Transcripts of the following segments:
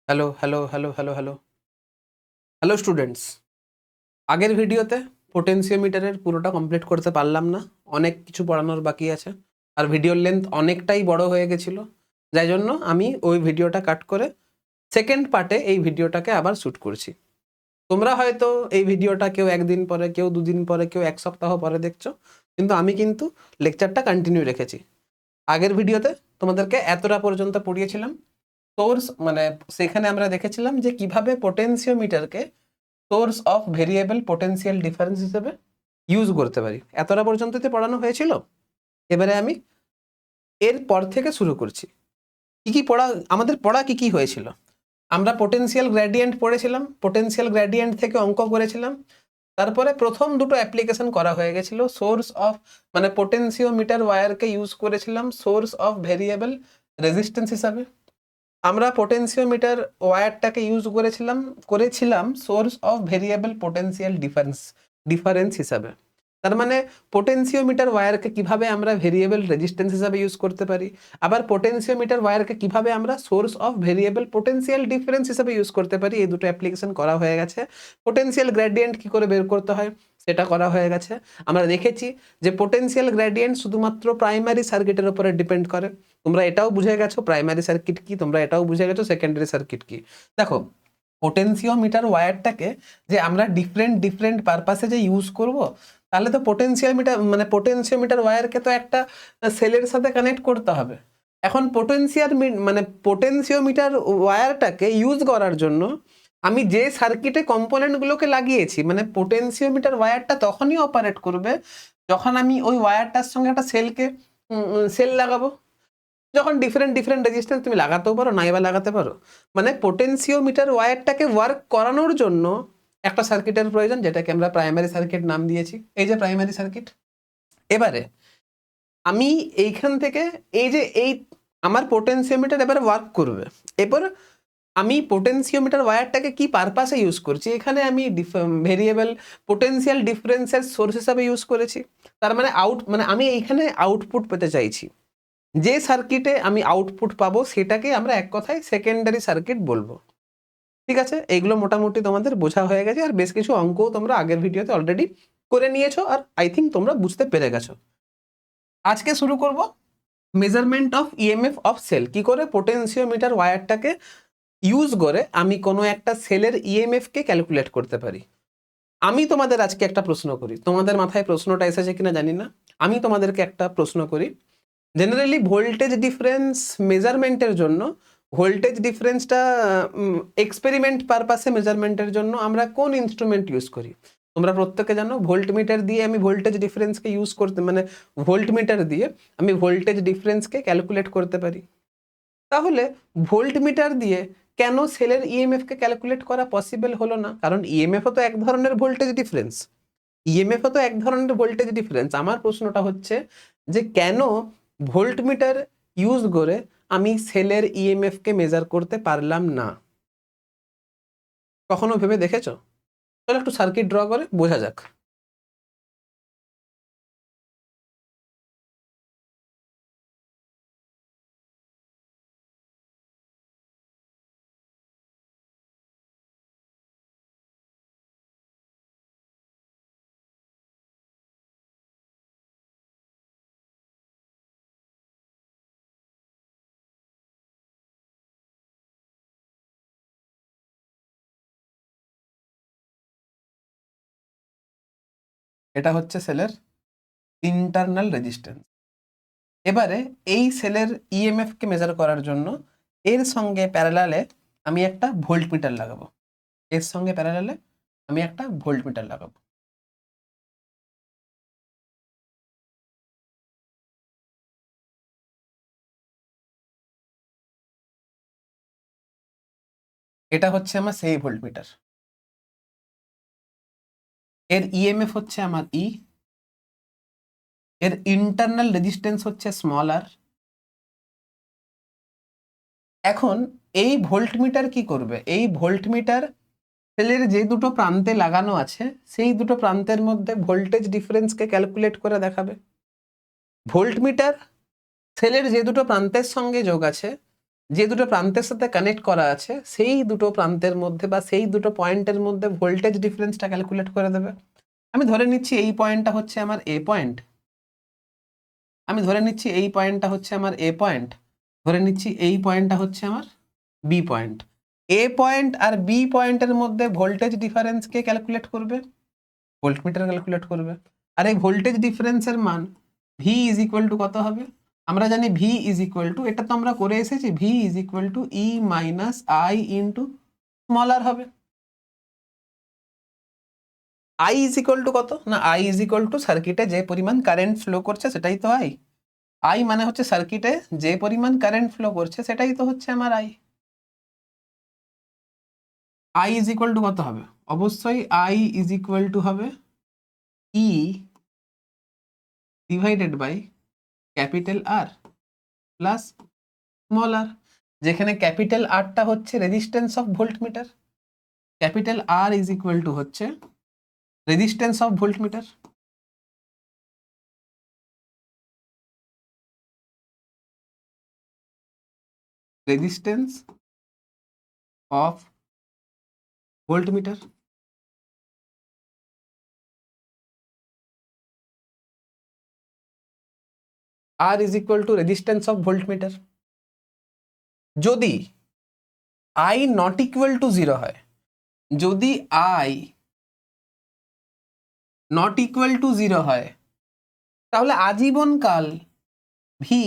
Hello, hello, hello, hello, hello. Hello students. আগের ভিডিওতে পোটেনশিওমিটারের পুরোটা কমপ্লিট করতে পারলাম না। অনেক কিছু পড়ানোর বাকি আছে। আর ভিডিওর লেন্থ অনেকটাই বড় হয়ে গেছিল। যাই জন্য আমি ওই ভিডিওটা কাট করে সেকেন্ড পার্টে এই ভিডিওটাকে আবার শ্যুট করছি। তোমরা হয়তো এই ভিডিওটা কেউ ১ দিন পরে, কেউ ২ দিন পরে, কেউ ১ সপ্তাহ পরে দেখছো। কিন্তু আমি কিন্তু লেকচারটা কন্টিনিউ রেখেছি। আগের ভিডিওতে তোমাদেরকে এতটা পর্যন্ত পড়িয়েছিলাম। সোর্স মানে সেখানে আমরা দেখেছিলাম যে কিভাবে পোটেনশিওমিটারকে source of variable potential difference হিসেবে ইউজ করতে পারি। এতটা পর্যন্ততে পড়ানো হয়েছিল। এবারে আমি এর পর থেকে শুরু করছি। কি পড়া আমাদের পড়া কি হয়েছিল? আমরা পোটেনশিয়াল গ্রেডিয়েন্ট পড়েছিলাম। পোটেনশিয়াল গ্রেডিয়েন্ট থেকে অঙ্ক করেছিলাম। তারপরে প্রথম দুটো অ্যাপ্লিকেশন করা হয়ে গেছিল সোর্স অফ মানে পোটেনশিওমিটার ওয়্যারকে ইউজ করেছিলাম সোর্স অফ ভেরিয়েবল রেজিস্ট্যান্স হিসাবে। আমরা পোটেনশিওমিটার ওয়্যারটাকে ইউজ করেছিলাম source of variable potential difference হিসাবে। তার মানে পোটেনশিওমিটার ওয়্যারকে কিভাবে আমরা ভেরিয়েবল রেজিস্ট্যান্স হিসাবে ইউজ করতে পারি, আবার পোটেনশিওমিটার ওয়্যারকে কিভাবে আমরা source of variable potential difference হিসাবে ইউজ করতে পারি, এই দুটো অ্যাপ্লিকেশন করা হয়ে গেছে। পোটেনশিয়াল গ্রেডিয়েন্ট কি করে বের করতে হয় সেটা করা হয়ে গেছে। আমরা দেখেছি যে পোটেনশিয়াল গ্রেডিয়েন্ট শুধুমাত্র প্রাইমারি সার্কিটের উপরে ডিপেন্ড করে। তোমরা এটাও বুঝে গেছো প্রাইমারি সার্কিট কি, তোমরা এটাও বুঝে গেছো সেকেন্ডারি সার্কিট কি। দেখো, পোটেনশিওমিটার ওয়্যারটাকে যে আমরা ডিফারেন্ট পারপাসে যে ইউজ করব, তাহলে তো পোটেনশিওমিটার ওয়্যারকে তো একটা সেলের সাথে কানেক্ট করতে হবে। এখন পোটেনশিওমিটার ওয়্যারটাকে ইউজ করার জন্য আমি যে সার্কিটে কম্পোনেন্টগুলোকে লাগিয়েছি, মানে পোটেনশিওমিটার ওয়্যারটা তখনই অপারেট করবে যখন আমি ওই ওয়্যারটার সঙ্গে একটা সেল লাগাবো। যখন ডিফারেন্ট রেজিস্ট্যান্স তুমি লাগাতেও পারো, নাইবা লাগাতে পারো। মানে পোটেনশিওমিটার ওয়্যারটাকে ওয়ার্ক করানোর জন্য একটা সার্কিটের প্রয়োজন, যেটাকে আমরা প্রাইমারি সার্কিট নাম দিয়েছি। এই যে প্রাইমারি সার্কিট। এবারে আমি এইখান থেকে এই আমার পোটেনশিওমিটার এবারে ওয়ার্ক করবে। এরপর আমি পোটেনশিওমিটার ওয়্যারটাকে কি পারপাসে ইউজ করছি, এখানে আমি ভেরিয়েবল পোটেনশিয়াল ডিফারেন্সের সোর্স হিসাবে ইউজ করেছি। তার মানে আমি এইখানে আউটপুট পেতে চাইছি। যে সার্কিটে আমি আউটপুট পাবো সেটাকে আমরা এক কথায় সেকেন্ডারি সার্কিট বলবো। ঠিক আছে, এইগুলো মোটামুটি তোমাদের বোঝা হয়ে গেছে। আর বেশ কিছু অঙ্কও তোমরা আগের ভিডিওতে অলরেডি করে নিয়েছো, আর আই থিঙ্ক তোমরা বুঝতে পেরে গেছো। আজকে শুরু করব measurement of EMF of cell. কি করে পোটেনশিওমিটার ওয়্যারটাকে ইউজ করে আমি কোনো একটা সেলের ইএমএফ কে ক্যালকুলেট করতে পারি। আমি তোমাদের আজকে একটা প্রশ্ন করি, তোমাদের মাথায় প্রশ্নটা এসেছে কিনা জানি না। আমি তোমাদেরকে একটা প্রশ্ন করি। জেনারেলি ভোল্টেজ ডিফারেন্স মেজারমেন্টের জন্য, ভোল্টেজ ডিফারেন্সটা এক্সপেরিমেন্ট পারপাসে মেজারমেন্টের জন্য আমরা কোন ইনস্ট্রুমেন্ট ইউজ করি? তোমরা প্রত্যেকে জানো ভোল্টমিটার দিয়ে আমি ভোল্টেজ ডিফারেন্সকে ইউজ করতে মানে ভোল্টমিটার দিয়ে আমি ভোল্টেজ ডিফারেন্সকে ক্যালকুলেট করতে পারি। তাহলে ভোল্টমিটার দিয়ে কেন সেলের ইএমএফকে ক্যালকুলেট করা পসিবল হলো না? কারণ ইএমএফও তো এক ধরনের ভোল্টেজ ডিফারেন্স। ইএমএফও তো এক ধরনের ভোল্টেজ ডিফারেন্স। আমার প্রশ্নটা হচ্ছে যে কেন ভোল্টমিটার ইউজ করে আমি সেলের ইএমএফ কে মেজার করতে পারলাম না? কখনো ভেবে দেখেছো? চলো একটু সার্কিট ড্র করে বোঝা যাক। এটা হচ্ছে সেলের ইন্টারনাল রেজিস্ট্যান্স। এবারে এই সেলের ইএমএফ কে মেজার করার জন্য এর সঙ্গে প্যারালালে আমি একটা ভোল্টমিটার লাগাবো। এর সঙ্গে প্যারালালে আমি একটা ভোল্টমিটার লাগাবো। এটা হচ্ছে আমার সেই ভোল্টমিটার। এর ইএমএফ হচ্ছে আমার ই, এর ইন্টারনাল রেজিস্ট্যান্স হচ্ছে স্মল আর। এখন এই ভোল্টমিটার কি করবে? এই ভোল্টমিটার সেলের যে দুটো প্রান্তে লাগানো আছে সেই দুটো প্রান্তের মধ্যে ভোল্টেজ ডিফারেন্সকে ক্যালকুলেট করে দেখাবে। ভোল্টমিটার সেলের যে দুটো প্রান্তের সঙ্গে যোগ আছে যে দুটো প্রান্তের সাথে কানেক্ট করা আছে সেই দুটো প্রান্তের মধ্যে বা সেই দুটো পয়েন্টের মধ্যে ভোল্টেজ ডিফারেন্সটা ক্যালকুলেট করে দেবে। আমি ধরে নিচ্ছি এই পয়েন্টটা হচ্ছে আমার এ পয়েন্ট, আমি ধরে নিচ্ছি এই পয়েন্টটা হচ্ছে আমার এ পয়েন্ট, ধরে নিচ্ছি এই পয়েন্টটা হচ্ছে আমার বি পয়েন্ট। এ পয়েন্ট আর বি পয়েন্টের মধ্যে ভোল্টেজ ডিফারেন্সকে ক্যালকুলেট করবে, ভোল্টমিটার ক্যালকুলেট করবে। আর এই ভোল্টেজ ডিফারেন্সের মান ভি ইজ ইকুয়াল টু কত হবে? আমরা জানি ভি ইজ ইকুয়াল টু, এটা তো আমরা করে এসেছি, V is equal to E minus I into small R হবে। আই ইজ ইকুয়াল টু কত না, আই ইজ ইকুয়াল টু সার্কিটে যে পরিমাণ কারেন্ট ফ্লো করছে সেটাই তো আই। আই মানে হচ্ছে সার্কিটে যে পরিমাণ কারেন্ট ফ্লো করছে সেটাই তো হচ্ছে আমার I. I is equal to কত হবে? অবশ্যই আই ইজ ইকুয়াল টু হবে E divided by capital R plus small R, যেখানে ক্যাপিটাল আরটা হচ্ছে resistance of voltmeter, capital R is equal to হচ্ছে resistance of voltmeter. Resistance of voltmeter. R is equal to resistance of voltmeter. যদি I not equal to 0 হয়, যদি I not equal to 0 হয়, তাহলে আজীবনকাল V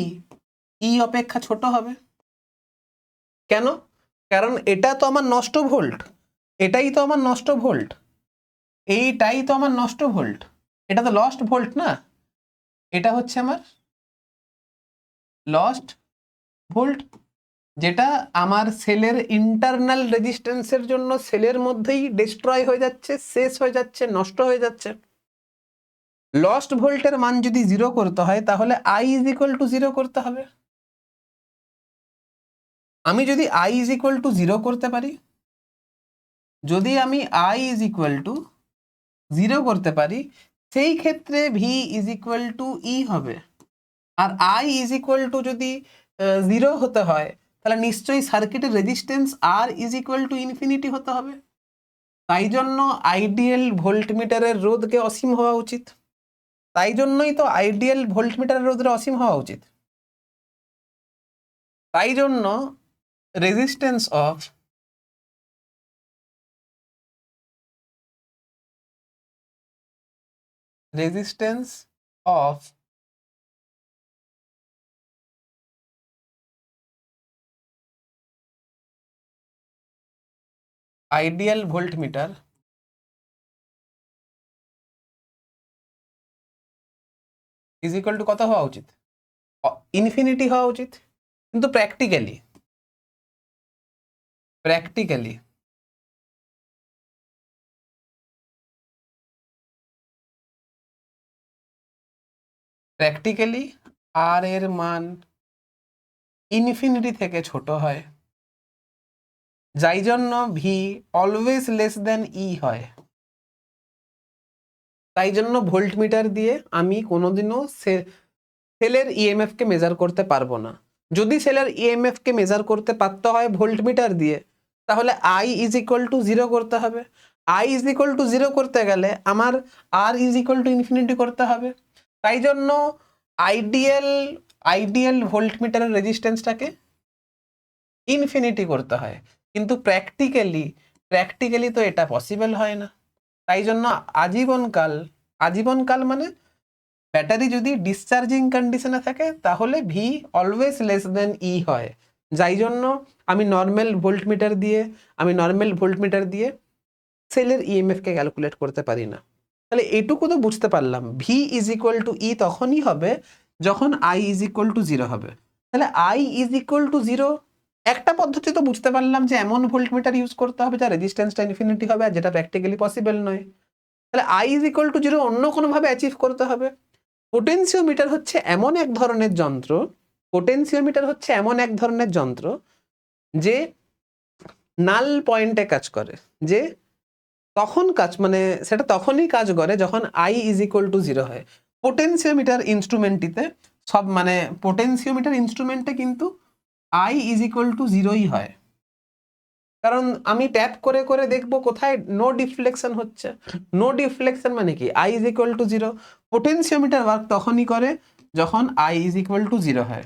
E অপেক্ষা ছোট হবে। কেন? কারণ এটা তো আমার নষ্ট ভোল্ট, এটাই তো আমার নষ্ট ভোল্ট, এইটাই তো আমার নষ্ট ভোল্ট, এটা তো লস্ট ভোল্ট না, এটা হচ্ছে আমার লস্ট ভোল্ট, যেটা আমার সেলের ইন্টারনাল রেজিস্ট্যান্সের জন্য সেলের মধ্যেই ডিস্ট্রয় হয়ে যাচ্ছে, শেষ হয়ে যাচ্ছে, নষ্ট হয়ে যাচ্ছে। লস্ট ভোল্টের মান যদি 0 করতে হয় তাহলে আই ইজ ইকুয়াল টু 0 করতে হবে। আমি যদি আই ইজ ইকুয়াল টু 0 করতে পারি, যদি আমি আই ইজ ইকুয়াল টু 0 করতে পারি, সেই ক্ষেত্রে V is equal to E হবে। আর আই ইজ ইকুয়াল টু যদি 0 হতে হয় তাহলে নিশ্চয়ই সার্কিটের resistance R is equal to infinity হতে হবে। তাই জন্য আইডিয়াল ভোল্টমিটারের রোধকে অসীম হওয়া উচিত, তাই জন্যই তো আইডিয়াল ভোল্টমিটারের রোধের অসীম হওয়া উচিত। তাই জন্য resistance of ideal voltmeter is equal to কত হওয়া উচিত? ইনফিনিটি হওয়া উচিত। কিন্তু প্র্যাকটিক্যালি আর এর মান ইনফিনিটি থেকে ছোট হয়, যাই জন্য ভি অলওয়েজ লেস দেন ই হয়। তাই জন্য ভোল্টমিটার দিয়ে আমি কোনোদিনও সেলের ইএমএফ কে মেজার করতে পারবো না। যদি সেলের ইএমএফ কে মেজার করতে পারতে হয় ভোল্টমিটার দিয়ে, তাহলে আই ইজ ইকুয়াল টু 0 করতে হবে। আই ইজ ইকুয়াল টু 0 করতে গেলে আমার আর ইজ ইকুয়াল টু ইনফিনিটি করতে হবে। তাই জন্য আইডিয়াল ভোল্টমিটারের রেজিস্ট্যান্সটাকে ইনফিনিটি করতে হয়, কিন্তু প্র্যাকটিক্যালি তো এটা পসিবল হয় না। তাই জন্য আজীবনকাল মানে ব্যাটারি যদি ডিসচার্জিং কন্ডিশনে থাকে তাহলে ভি অলওয়েজ লেস দেন ই হয়। যাই জন্য আমি নর্মাল ভোল্টমিটার দিয়ে সেলের ইএমএফ কে ক্যালকুলেট করতে পারি না। তাহলে এটুকু তো বুঝতে পারলাম, V is equal to E তখনই হবে যখন আই ইজ ইকুয়াল টু 0 হবে। তাহলে আই ইজ ইকুয়াল টু 0 একটা পদ্ধতি তো বুঝতে পারলাম যে এমন ভোল্টমিটার ইউজ করতে হবে যার রেজিস্ট্যান্সটা ইনফিনিটি হবে, আর যেটা প্র্যাকটিক্যালি পসিবল নয়। তাহলে আই ইজ ইকুয়াল টু 0 অন্য কোনোভাবে অ্যাচিভ করতে হবে। পোটেনশিওমিটার হচ্ছে এমন এক ধরনের যন্ত্র যে নাল পয়েন্টে কাজ করে, যে সেটা তখনই কাজ করে যখন আই ইজ ইকুয়াল টু 0 হয়। পোটেনশিওমিটার ইনস্ট্রুমেন্টে কিন্তু আই ইজ ইকুয়াল টু জিরোই হয়, কারণ আমি ট্যাপ করে করে দেখবো কোথায় নো ডিফ্লেকশন হচ্ছে। নো ডিফ্লেকশন মানে কি, I is equal to zero. Potentiometer work তখনই করে যখন I is equal to zero হয়।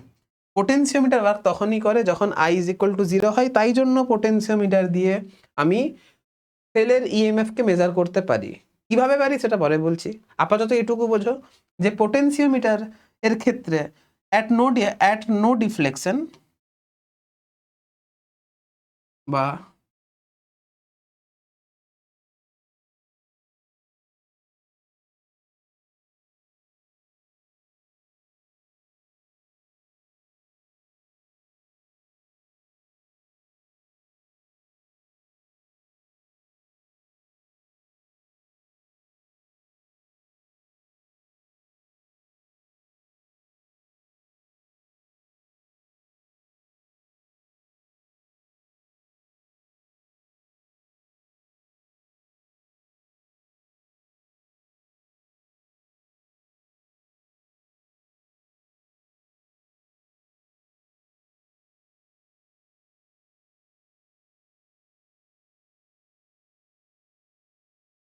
পোটেনশিওমিটার ওয়ার্ক তখনই করে যখন I is equal to zero হয়। তাই জন্য পোটেনশিওমিটার দিয়ে আমি সেলের ইএমএফ কে মেজার করতে পারি। কিভাবে পারি সেটা পরে বলছি, আপাতত এটুকু বোঝো যে পোটেনশিওমিটার এর ক্ষেত্রে অ্যাট নো ডিফ্লেকশন বা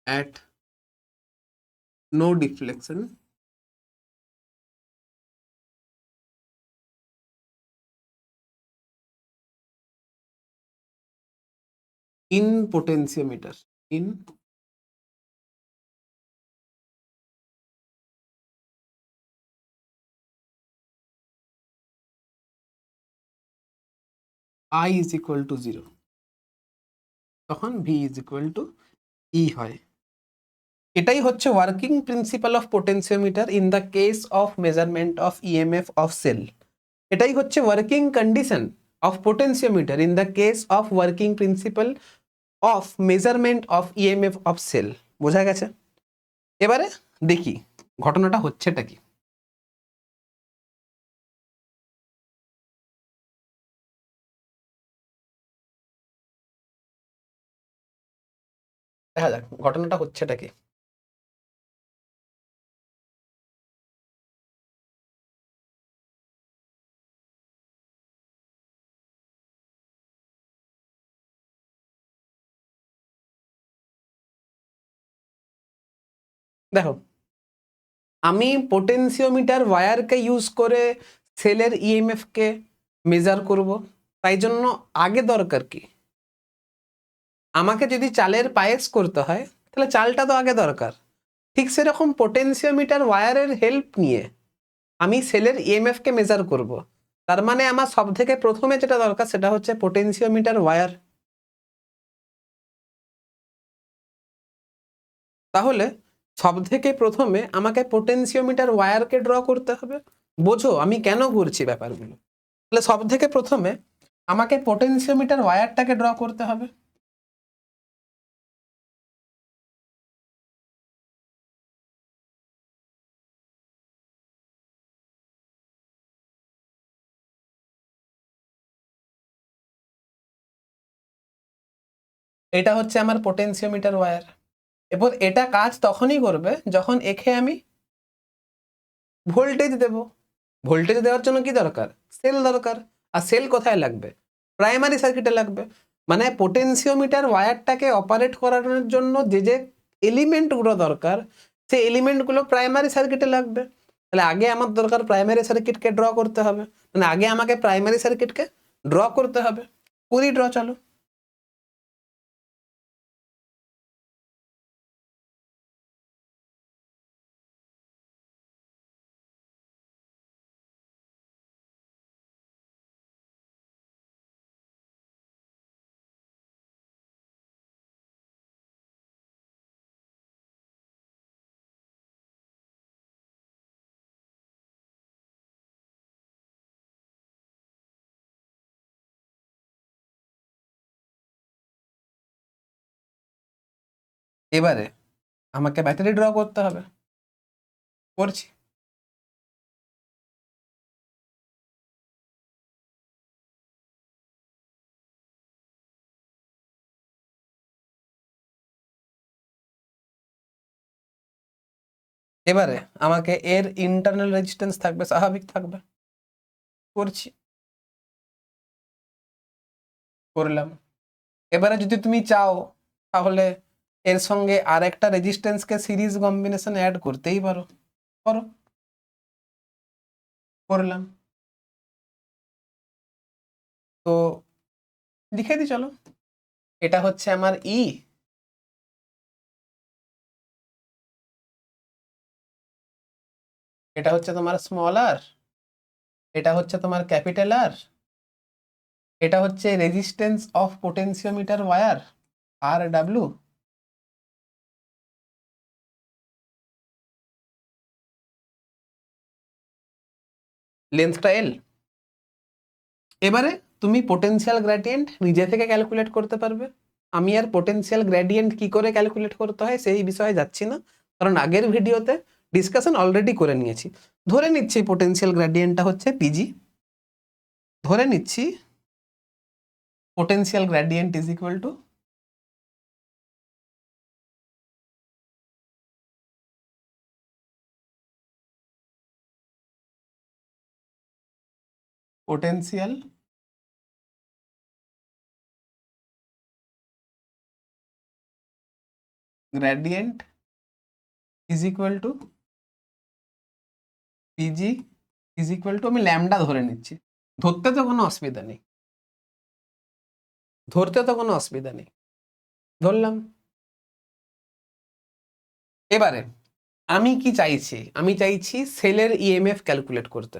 at no deflection in potentiometer in I is equal to 0, তখন V is equal to E হয়। এটাই হচ্ছে working principle of potentiometer in the case of measurement of EMF of cell. এটাই হচ্ছে working condition of potentiometer in the case of working principle of measurement of EMF of cell. বোঝা গেছে? এবারে দেখি ঘটনাটা হচ্ছেটা কি। দেখা যাক ঘটনাটা হচ্ছেটা কি। দেখো, আমি পোটেনশিওমিটার ওয়্যারকে ইউজ করে সেলের ইএমএফ কে মেজার করব। তাই জন্য আগে দরকার কি, আমাকে যদি চালের পায়েস করতে হয় তাহলে চালটা তো আগে দরকার। ঠিক সেরকম পোটেনশিওমিটার ওয়্যারের হেল্প নিয়ে আমি সেলের ইএমএফ কে মেজার করব। তার মানে আমার সব থেকে প্রথমে যেটা দরকার সেটা হচ্ছে পোটেনশিওমিটার ওয়্যার। তাহলে সব থেকে প্রথমে আমাকে পোটেনশিওমিটার ওয়্যারকে ড্র করতে হবে। বোঝো আমি কেন করছি ব্যাপারগুলো। তাহলে সব থেকে প্রথমে আমাকে পোটেনশিওমিটার ওয়্যারটাকে ড্র করতে হবে। এটা হচ্ছে আমার পোটেনশিওমিটার ওয়্যার। এরপর এটা কাজ তখনই করবে যখন একে আমি ভোল্টেজ দেব। ভোল্টেজ দেওয়ার জন্য কি দরকার, সেল দরকার। আর সেল কোথায় লাগবে, প্রাইমারি সার্কিটে লাগবে। মানে পোটেনশিওমিটার ওয়্যারটাকে অপারেট করানোর জন্য যে যে এলিমেন্টগুলো দরকার সেই এলিমেন্টগুলো প্রাইমারি সার্কিটে লাগবে। তাহলে আগে আমার দরকার প্রাইমারি সার্কিটকে ড্র করতে হবে। মানে আগে আমাকে প্রাইমারি সার্কিটকে ড্র করতে হবে। করি ড্র, চলো। এবারে আমাকে ব্যাটারি ড্র করতে হবে, করছি। এবারে আমাকে এর ইন্টারনাল রেজিস্ট্যান্স থাকবে, স্বাভাবিক থাকবে, করছি। করলাম। এবারে যদি তুমি চাও তাহলে এর সঙ্গে আর একটা রেজিস্ট্যান্সকে সিরিজ কম্বিনেশন অ্যাড করতেই পারো, করো, করলাম। তো লিখে দিই চলো, এটা হচ্ছে আমার ই, এটা হচ্ছে তোমার স্মল আর, এটা হচ্ছে তোমার ক্যাপিটাল আর, এটা হচ্ছে resistance of potentiometer wire R W, লেন্থটা এল। এবারে তুমি পোটেনশিয়াল গ্রেডিয়েন্ট নিজে থেকে ক্যালকুলেট করতে পারবে। আমি আর পোটেনশিয়াল গ্রেডিয়েন্ট কি করে ক্যালকুলেট করতে হয় সেই বিষয়ে যাচ্ছি না, কারণ আগের ভিডিওতে ডিসকাশন অলরেডি করে নিয়েছি। ধরে নিচ্ছি পোটেনশিয়াল গ্রেডিয়েন্টটা হচ্ছে পিজি, ধরে নিচ্ছি potential gradient is equal two potential gradient is equal two PG is equal two, আমি ল্যামডা ধরে নিচ্ছি, ধরতে তো কোনো অসুবিধা নেই, ধরতে তো কোনো অসুবিধা নেই, ধরলাম। এবারে আমি কি চাইছি, আমি চাইছি সেলের ইএমএফ ক্যালকুলেট করতে।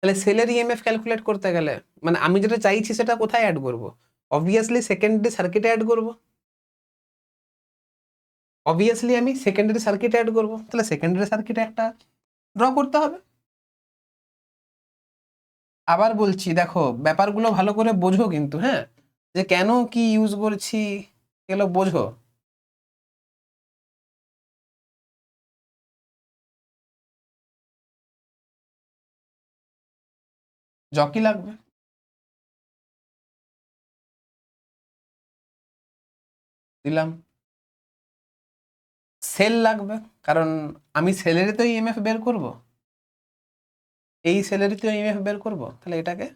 তাহলে সেলের ইএমএফ ক্যালকুলেট করতে গেলে মানে আমি যেটা চাইছি সেটা কোথায় অ্যাড করব? অবভিয়াসলি সেকেন্ডারি সার্কিটে অ্যাড করব, অবভিয়াসলি আমি সেকেন্ডারি সার্কিটে অ্যাড করব। তাহলে সেকেন্ডারি সার্কিটে একটা ড্র করতে হবে। আবার বলছি দেখো ব্যাপারগুলো ভালো করে বোঝো কিন্তু, হ্যাঁ, যে কেন কি ইউজ করছি এগুলো বোঝো। জকি লাগবে, দিলাম। সেল লাগবে, কারণ আমি সেলেরই তো ইএমএফ বের করব, এই সেলেরই তো ইএমএফ বের করব, তাহলে এটাকে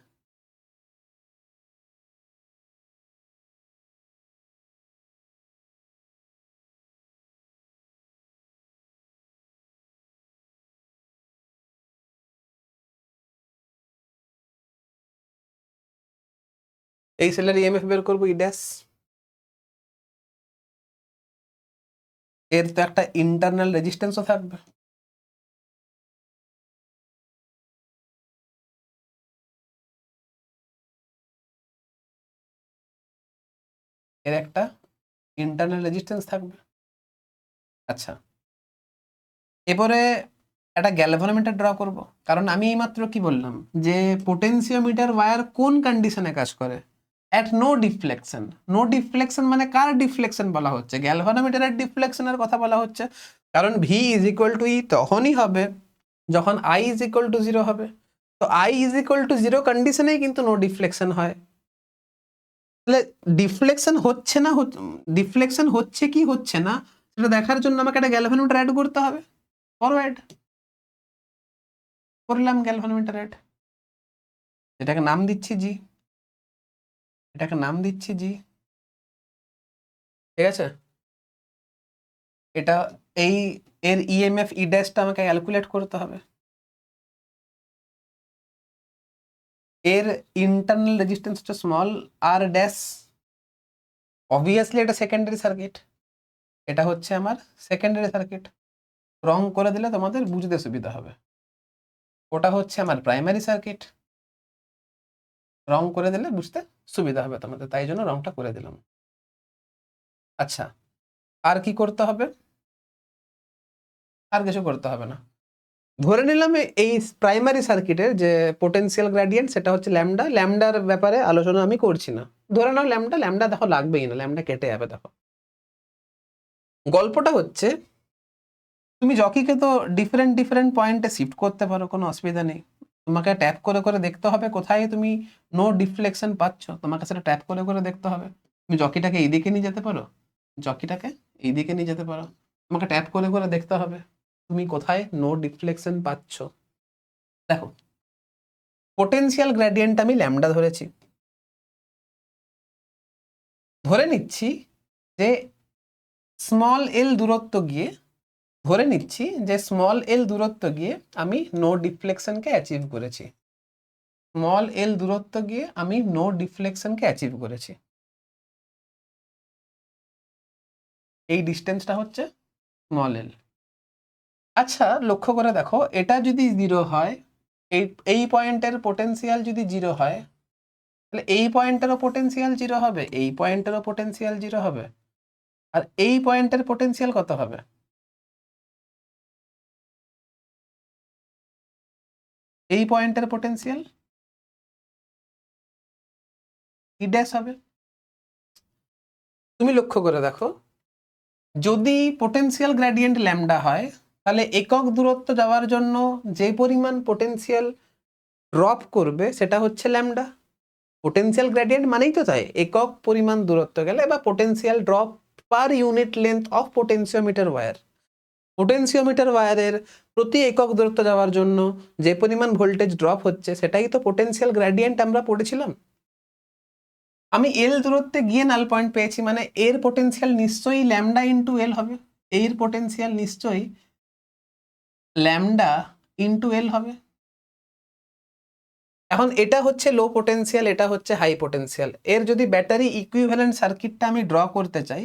এই সেলের ইএমএফ বের করবো ই ড্যাশ। এর তো একটা ইন্টারনাল রেজিস্ট্যান্সও থাকবে, এর একটা ইন্টারনাল রেজিস্ট্যান্স থাকবে। আচ্ছা, এরপরে একটা গ্যালভানোমিটার ড্র করব, কারণ আমি এইমাত্র কি বললাম যে পোটেনশিওমিটার ওয়্যার কোন কন্ডিশনে কাজ করে? At no deflection. No deflection মানে কার ডিফ্লেকশন বলা হচ্ছে? গ্যালভানোমিটারের ডিফ্লেকশনের কথা বলা হচ্ছে, কারণ V is equal to E তখনই হবে যখন I is equal to zero হবে। তো I is equal to zero কন্ডিশনেই কিন্তু নো ডিফ্লেকশন হয়। তাহলে ডিফ্লেকশন হচ্ছে না, ডিফ্লেকশন হচ্ছে কি হচ্ছে না সেটা দেখার জন্য আমাকে একটা গ্যালভানোমিটার অ্যাড করতে হবে। ফরওয়ার্ড করলাম গ্যালভানোমিটার অ্যাড, এটাকে নাম দিচ্ছি জি, এটাকে নাম দিচ্ছি জি, ঠিক আছে। এটা এই এর ইএমএফ ই ড্যাশটা আমাকে ক্যালকুলেট করতে হবে। এর ইন্টারনাল রেজিস্ট্যান্স হচ্ছে স্মল আর ড্যাশ, অবভিয়াসলি এটা সেকেন্ডারি সার্কিট, এটা হচ্ছে আমার সেকেন্ডারি সার্কিট। রং করে দিলে তোমাদের বুঝতে সুবিধা হবে। ওটা হচ্ছে আমার প্রাইমারি সার্কিট, রং করে দিলে বুঝতে সুবিধা হবে তোমাদের, তাই জন্য রংটা করে দিলাম। আচ্ছা, আর কি করতে হবে? আর কিছু করতে হবে না। ধরে নিলাম এই প্রাইমারি সার্কিটের যে পোটেনশিয়াল গ্রেডিয়েন্ট সেটা হচ্ছে ল্যামডা, ল্যামডার ব্যাপারে আলোচনা আমি করছি না। ধরে নাও ল্যামডা, ল্যামডা দেখো লাগবেই না, ল্যামডা কেটে যাবে। দেখো গল্পটা হচ্ছে তুমি জকিকে তো ডিফারেন্ট ডিফারেন্ট পয়েন্টে শিফট করতে পারো, কোনো অসুবিধা নেই। তোমাকে ট্যাপ করে করে দেখতে হবে কোথায় তুমি নো ডিফ্লেকশন পাচ্ছ, তোমাকে সেটা ট্যাপ করে করে দেখতে হবে। তুমি জকিটাকে এইদিকে নিয়ে যেতে পারো, জকিটাকে এইদিকে নিয়ে যেতে পারো, তোমাকে ট্যাপ করে করে দেখতে হবে তুমি কোথায় নো ডিফ্লেকশন পাচ্ছ। দেখো পোটেনশিয়াল গ্রেডিয়েন্ট আমি ল্যামডা ধরেছি, ধরে নিচ্ছি যে স্মল এল দূরত্ব গিয়ে আমি নো ডিফ্লেকশনকে অ্যাচিভ করেছি। স্মল এল দূরত্ব গিয়ে আমি নো ডিফ্লেকশনকে অ্যাচিভ করেছি। এই ডিস্টেন্সটা হচ্ছে স্মল এল। আচ্ছা লক্ষ্য করে দেখো, এটা যদি 0 হয়, এই পয়েন্টের পোটেনশিয়াল যদি 0 হয়, তাহলে এই পয়েন্টেরও পোটেনশিয়াল 0 হবে, এই পয়েন্টেরও পোটেনশিয়াল 0 হবে, আর এই পয়েন্টের পোটেনশিয়াল কত হবে? এই পয়েন্টের পোটেনশিয়াল ই ড্যাশ হবে। তুমি লক্ষ্য করে দেখো, যদি পোটেনশিয়াল গ্রেডিয়েন্ট ল্যামডা হয়, তাহলে একক দূরত্ব যাওয়ার জন্য যে পরিমাণ পোটেনশিয়াল ড্রপ করবে সেটা হচ্ছে ল্যামডা। পোটেনশিয়াল গ্রেডিয়েন্ট মানেই তো তাই, একক পরিমাণ দূরত্ব গেলে বা potential drop per unit length of potentiometer wire. Potentiometer ওয়্যারের প্রতি একক দূরত্ব যাওয়ার জন্য যে পরিমাণ ভোল্টেজ ড্রপ হচ্ছে সেটাই তো পোটেনশিয়াল গ্রেডিয়েন্ট আমরা পড়েছিলাম। আমি এল দূরত্বে গিয়ে নাল পয়েন্ট পেয়েছি, মানে এর পোটেনশিয়াল নিশ্চয়ই ল্যামডা ইন্টু এল হবে। এর পোটেনশিয়াল নিশ্চয়ই ল্যামডা ইন্টু এল হবে। এখন এটা হচ্ছে লো পোটেনশিয়াল, এটা হচ্ছে হাই পোটেনশিয়াল। এর যদি ব্যাটারি ইকুইভ্যালেন্ট সার্কিটটা আমি ড্র করতে চাই,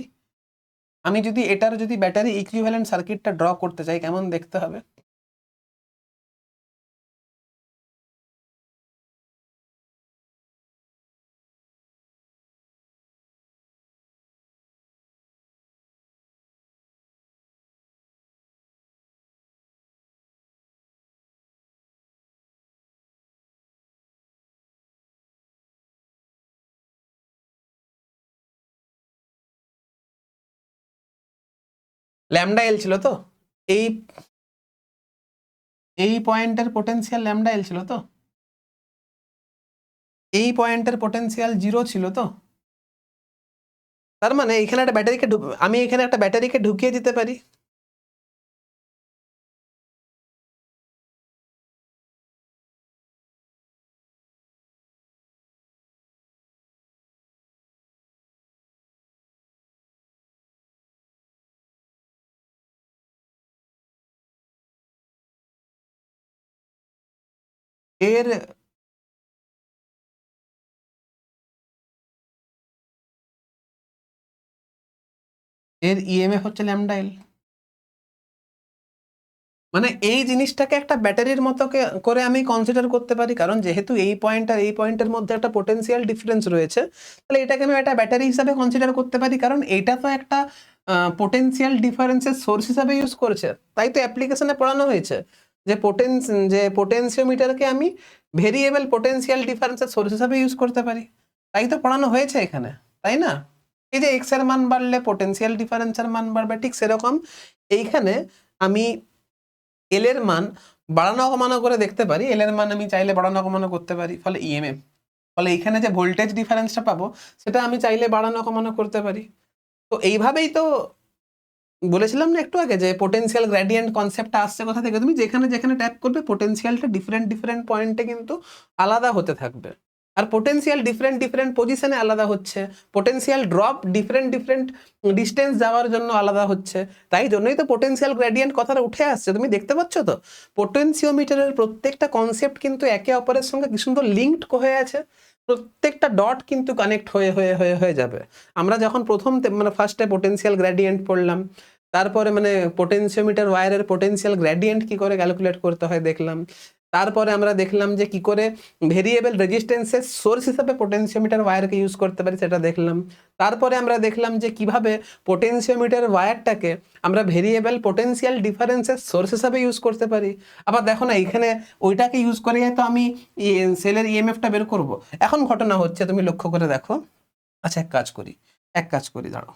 আমি যদি এটার যদি ব্যাটারি ইকুইভ্যালেন্ট সার্কিটটা ড্র করতে চাই, কেমন দেখতে হবে? ল্যামডা এল ছিল তো, এই এই পয়েন্টের পোটেনশিয়াল ল্যামডা এল ছিল তো, এই পয়েন্টের পোটেনশিয়াল 0 ছিল তো। তার মানে এখানে একটা ব্যাটারিকে আমি এখানে একটা ব্যাটারিকে ঢুকিয়ে দিতে পারি। এর ইএমএফ হচ্ছে ল্যামডা এল। মানে এই জিনিসটাকে একটা ব্যাটারির মতো করে আমি কনসিডার করতে পারি, কারণ যেহেতু এই পয়েন্ট আর এই পয়েন্টের মধ্যে একটা পোটেনশিয়াল ডিফারেন্স রয়েছে, তাহলে এটাকে আমি একটা ব্যাটারি হিসাবে কনসিডার করতে পারি, কারণ এটা তো একটা পোটেনশিয়াল ডিফারেন্সের সোর্স হিসাবে ইউজ করেছে। তাই তো অ্যাপ্লিকেশনে পড়ানো হয়েছে যে পোটেনশিওমিটারকে আমি ভেরিয়েবল পোটেনশিয়াল ডিফারেন্সের সোর্স হিসাবে ইউজ করতে পারি। তাই তো পড়ানো হয়েছে এখানে, তাই না? এই যে এক্স এর মান বাড়লে পোটেনশিয়াল ডিফারেন্সের মান বাড়বে, ঠিক সেরকম এইখানে আমি এল এর মান বাড়ানো কমানো করে দেখতে পারি। এল এর মান আমি চাইলে বাড়ানো কমানো করতে পারি, ফলে ইএমএফ, ফলে এখানে যে ভোল্টেজ ডিফারেন্সটা পাবো সেটা আমি চাইলে বাড়ানো কমানো করতে পারি। তো এইভাবেই তো বলেছিলাম না একটু আগে যে পোটেনশিয়াল গ্রেডিয়েন্ট কনসেপ্টটা আসছে কোথা থেকে, তুমি যেখানে যেখানে ট্যাপ করবে পোটেনশিয়ালটা ডিফারেন্ট ডিফারেন্ট পয়েন্টে কিন্তু আলাদা হতে থাকবে, আর পোটেনশিয়াল ডিফারেন্ট ডিফারেন্ট পজিশনে আলাদা হচ্ছে, potential drop different different distance যাওয়ার জন্য আলাদা হচ্ছে। তাই জন্যই তো পোটেনশিয়াল গ্রেডিয়েন্ট কথাটা উঠে আসছে, তুমি দেখতে পাচ্ছ তো পোটেনশিওমিটারের প্রত্যেকটা কনসেপ্ট কিন্তু একে অপরের সঙ্গে কি সুন্দর লিঙ্কড হয়ে আছে, প্রত্যেকটা ডট কিন্তু কানেক্ট হয়ে হয়ে হয়ে হয়ে যাবে। আমরা যখন প্রথম মানে ফার্স্টে পোটেনশিয়াল গ্রেডিয়েন্ট পড়লাম, তারপরে মানে পোটেনশিওমিটার ওয়্যারের পোটেনশিয়াল গ্রেডিয়েন্ট কি করে ক্যালকুলেট করতে হয় দেখলাম, তারপরে আমরা দেখলাম যে কি করে ভেরিয়েবল রেজিস্ট্যান্সের সোর্স হিসেবে পোটেনশিওমিটার ওয়্যারকে ইউজ করতে পারি, সেটা দেখলাম। তারপরে আমরা দেখলাম যে কিভাবে পোটেনশিওমিটার ওয়্যারটাকে আমরা ভেরিয়েবল পোটেনশিয়াল ডিফারেন্সের সোর্স হিসেবে ইউজ করতে পারি। আবার দেখো না এখানে ওইটাকে ইউজ করে তো আমি সেলের ইএমএফটা বের করব। এখন ঘটনা হচ্ছে তুমি লক্ষ্য করে দেখো। আচ্ছা এক কাজ করি দাঁড়াও,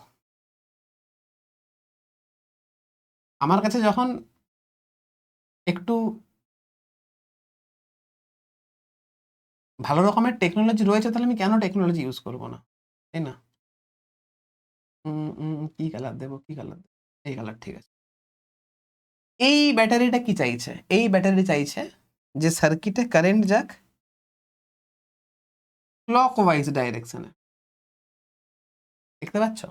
আমার কাছে যখন একটু ভালো রকমের টেকনোলজি রয়েছে, তাহলে আমি কেন টেকনোলজি ইউজ করব না, তাই না? কি কালার দেবো, কি কালার দেবো? এই কালার ঠিক আছে। এই ব্যাটারিটা কি চাইছে? এই ব্যাটারি চাইছে যে সার্কিটে কারেন্ট যাক ক্লকওয়াইজ ডাইরেকশনে। দেখতে পাচ্ছ?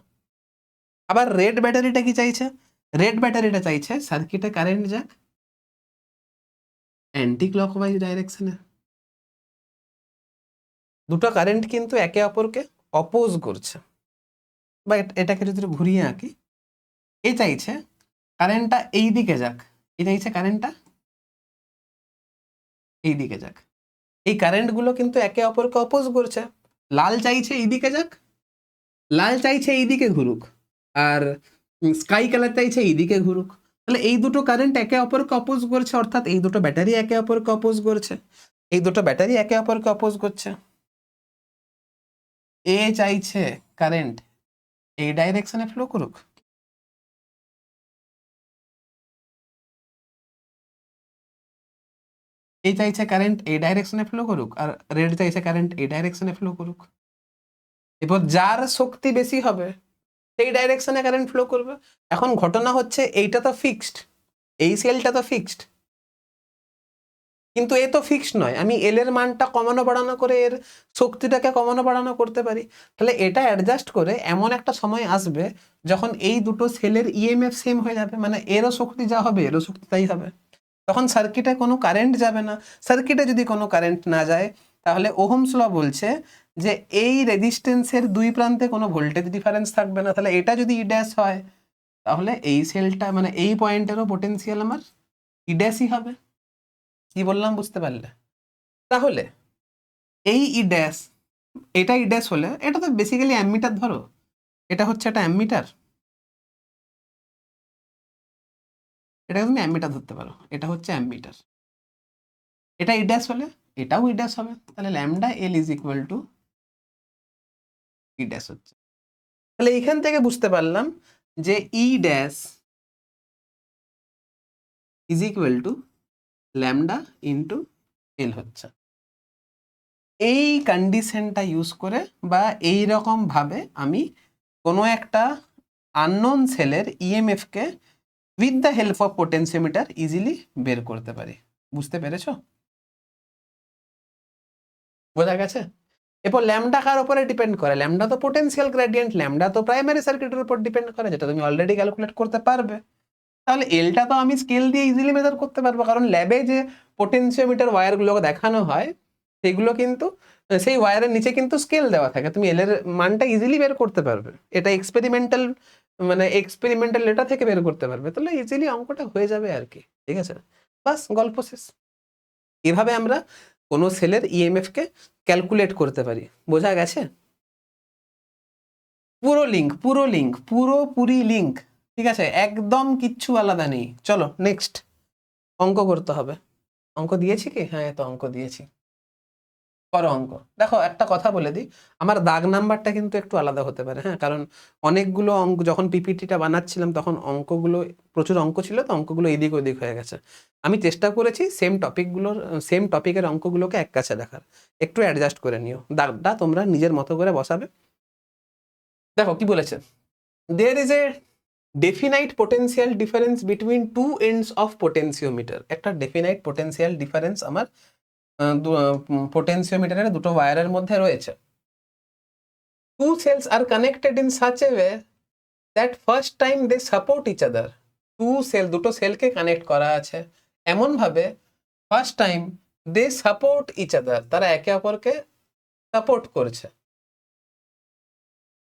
আবার রেড ব্যাটারিটা কি চাইছে? রেড ব্যাটারিটা চাইছে সার্কিটে কারেন্ট যাক অ্যান্টি ক্লকওয়াইজ ডাইরেকশনে। দুটো কারেন্ট কিন্তু একে অপরকে অপোজ করছে। বা এটাকে যদি ঘুরিয়ে আঁকি, এ চাইছে কারেন্টটা এই দিকে যাক, এ চাইছে কারেন্টটা এই দিকে যাক। এই কারেন্টগুলো কিন্তু একে অপরকে অপোজ করছে। লাল চাইছে এই দিকে যাক, লাল চাইছে এই দিকে ঘুরুক, আর স্কাই কালার চাইছে এই দিকে ঘুরুক। তাহলে এই দুটো কারেন্ট একে অপরকে অপোজ করছে, অর্থাৎ এই দুটো ব্যাটারি একে অপরকে অপোজ করছে। এই দুটো ব্যাটারি একে অপরকে অপোজ করছে। এ চাইছে কারেন্ট এই ডাইরেকশনে ফ্লো করুক, এই চাইছে কারেন্ট এই ডাইরেকশনে ফ্লো করুক, আর রেড চাইছে কারেন্ট এই ডাইরেকশনে ফ্লো করুক। এরপর যার শক্তি বেশি হবে সেই ডাইরেকশনে কারেন্ট ফ্লো করবে। এখন ঘটনা হচ্ছে এইটা তো ফিক্সড, এই সেলটা তো ফিক্সড, কিন্তু এ তো ফিক্সড নয়। আমি এল এর মানটা কমানো বাড়ানো করে এর শক্তিটাকে কমানো বাড়ানো করতে পারি। তাহলে এটা অ্যাডজাস্ট করে এমন একটা সময় আসবে যখন এই দুটো সেলের ইএমএফ সেম হয়ে যাবে, মানে এরও শক্তি যা হবে এরও শক্তি তাই হবে। তখন সার্কিটে কোনো কারেন্ট যাবে না। সার্কিটে যদি কোনো কারেন্ট না যায় তাহলে ওহমস ল বলছে যে এই রেজিস্ট্যান্সের দুই প্রান্তে কোনো ভোল্টেজ ডিফারেন্স থাকবে না। তাহলে এটা যদি ই ড্যাশ হয় তাহলে এই সেলটা মানে এই পয়েন্টেরও পোটেনশিয়াল আমার ই ড্যাশই হবে। কি বললাম বুঝতে পারলে? তাহলে এই ই ড্যাশ, এটা ই ড্যাশ হলে এটা তো বেসিক্যালি অ্যামমিটার, ধরো এটা হচ্ছে একটা অ্যামমিটার, এটা তুমি অ্যামমিটার ধরতে পারো, এটা হচ্ছে অ্যামমিটার। এটা ই ড্যাশ হলে এটাও ই ড্যাশ হবে, তাহলে lambda L is equal to E dash হচ্ছে। তাহলে এখান থেকে বুঝতে পারলাম যে E dash is equal to lambda into L হচ্ছে। এই কন্ডিশনটা ইউজ করে বা এই রকম ভাবে আমি কোনো একটা আননোন সেলের ইএমএফকে with the help of potentiometer easily বের করতে পারি। বুঝতে পেরেছ? বোঝা গেছে? এরপর ল্যামডা কার উপরে ডিপেন্ড করে? ল্যামডা তো পোটেনশিয়াল গ্রেডিয়েন্ট, ল্যামডা তো প্রাইমারি সার্কিটের উপর ডিপেন্ড করে, যেটা তুমি অলরেডি ক্যালকুলেট করতে পারবে। তাহলে এলটা তো আমি স্কেল দিয়ে ইজিলি মেজার করতে পারবো, কারণ ল্যাবে যে পোটেনশিওমিটার ওয়্যারগুলোকে দেখানো হয় সেগুলো কিন্তু সেই ওয়্যারের নিচে কিন্তু স্কেল দেওয়া থাকে, তুমি এল এর মানটা ইজিলি বের করতে পারবে। এটা এক্সপেরিমেন্টাল মানে এক্সপেরিমেন্টাল ডেটা থেকে বের করতে পারবে, তাহলে ইজিলি অঙ্কটা হয়ে যাবে আর কি। ঠিক আছে, বাস গল্প শেষ। এভাবে আমরা কোনো সেলের ইএমএফ কে ক্যালকুলেট করতে পারি। বোঝা গেছে? পুরোপুরি লিঙ্ক। ঠিক আছে, একদম কিচ্ছু আলাদা নেই। চলো নেক্সট অঙ্ক করতে হবে। অঙ্ক দিয়েছি কি? হ্যাঁ, তো অঙ্ক দিয়েছি, করো অঙ্ক। দেখো একটা কথা বলে দিই, আমার দাগ নাম্বারটা কিন্তু একটু আলাদা হতে পারে, হ্যাঁ, কারণ অনেকগুলো অঙ্ক যখন পিপিটিটা বানাচ্ছিলাম তখন অঙ্কগুলো প্রচুর অঙ্ক ছিল, তো অঙ্কগুলো এদিক ওদিক হয়ে গেছে। আমি চেষ্টা করেছি সেম টপিকের অঙ্কগুলোকে এক কাছে দেখার। একটু অ্যাডজাস্ট করে নিও, দাগটা তোমরা নিজের মতো করে বসাবে। দেখো কি বলেছে, there is a definite potential difference between two ends of potentiometer. একটা ডেফিনাইট পোটেনশিয়াল ডিফারেন্স আমার পোটেনশিওমিটারের দুটো ওয়্যারের মধ্যে রয়েছে। Two cells are connected in such a way that first time they support each other. দুটো সেলকে কানেক্ট করা আছে এমন ভাবে first time they support each other, তারা একে অপরকে সাপোর্ট করছে।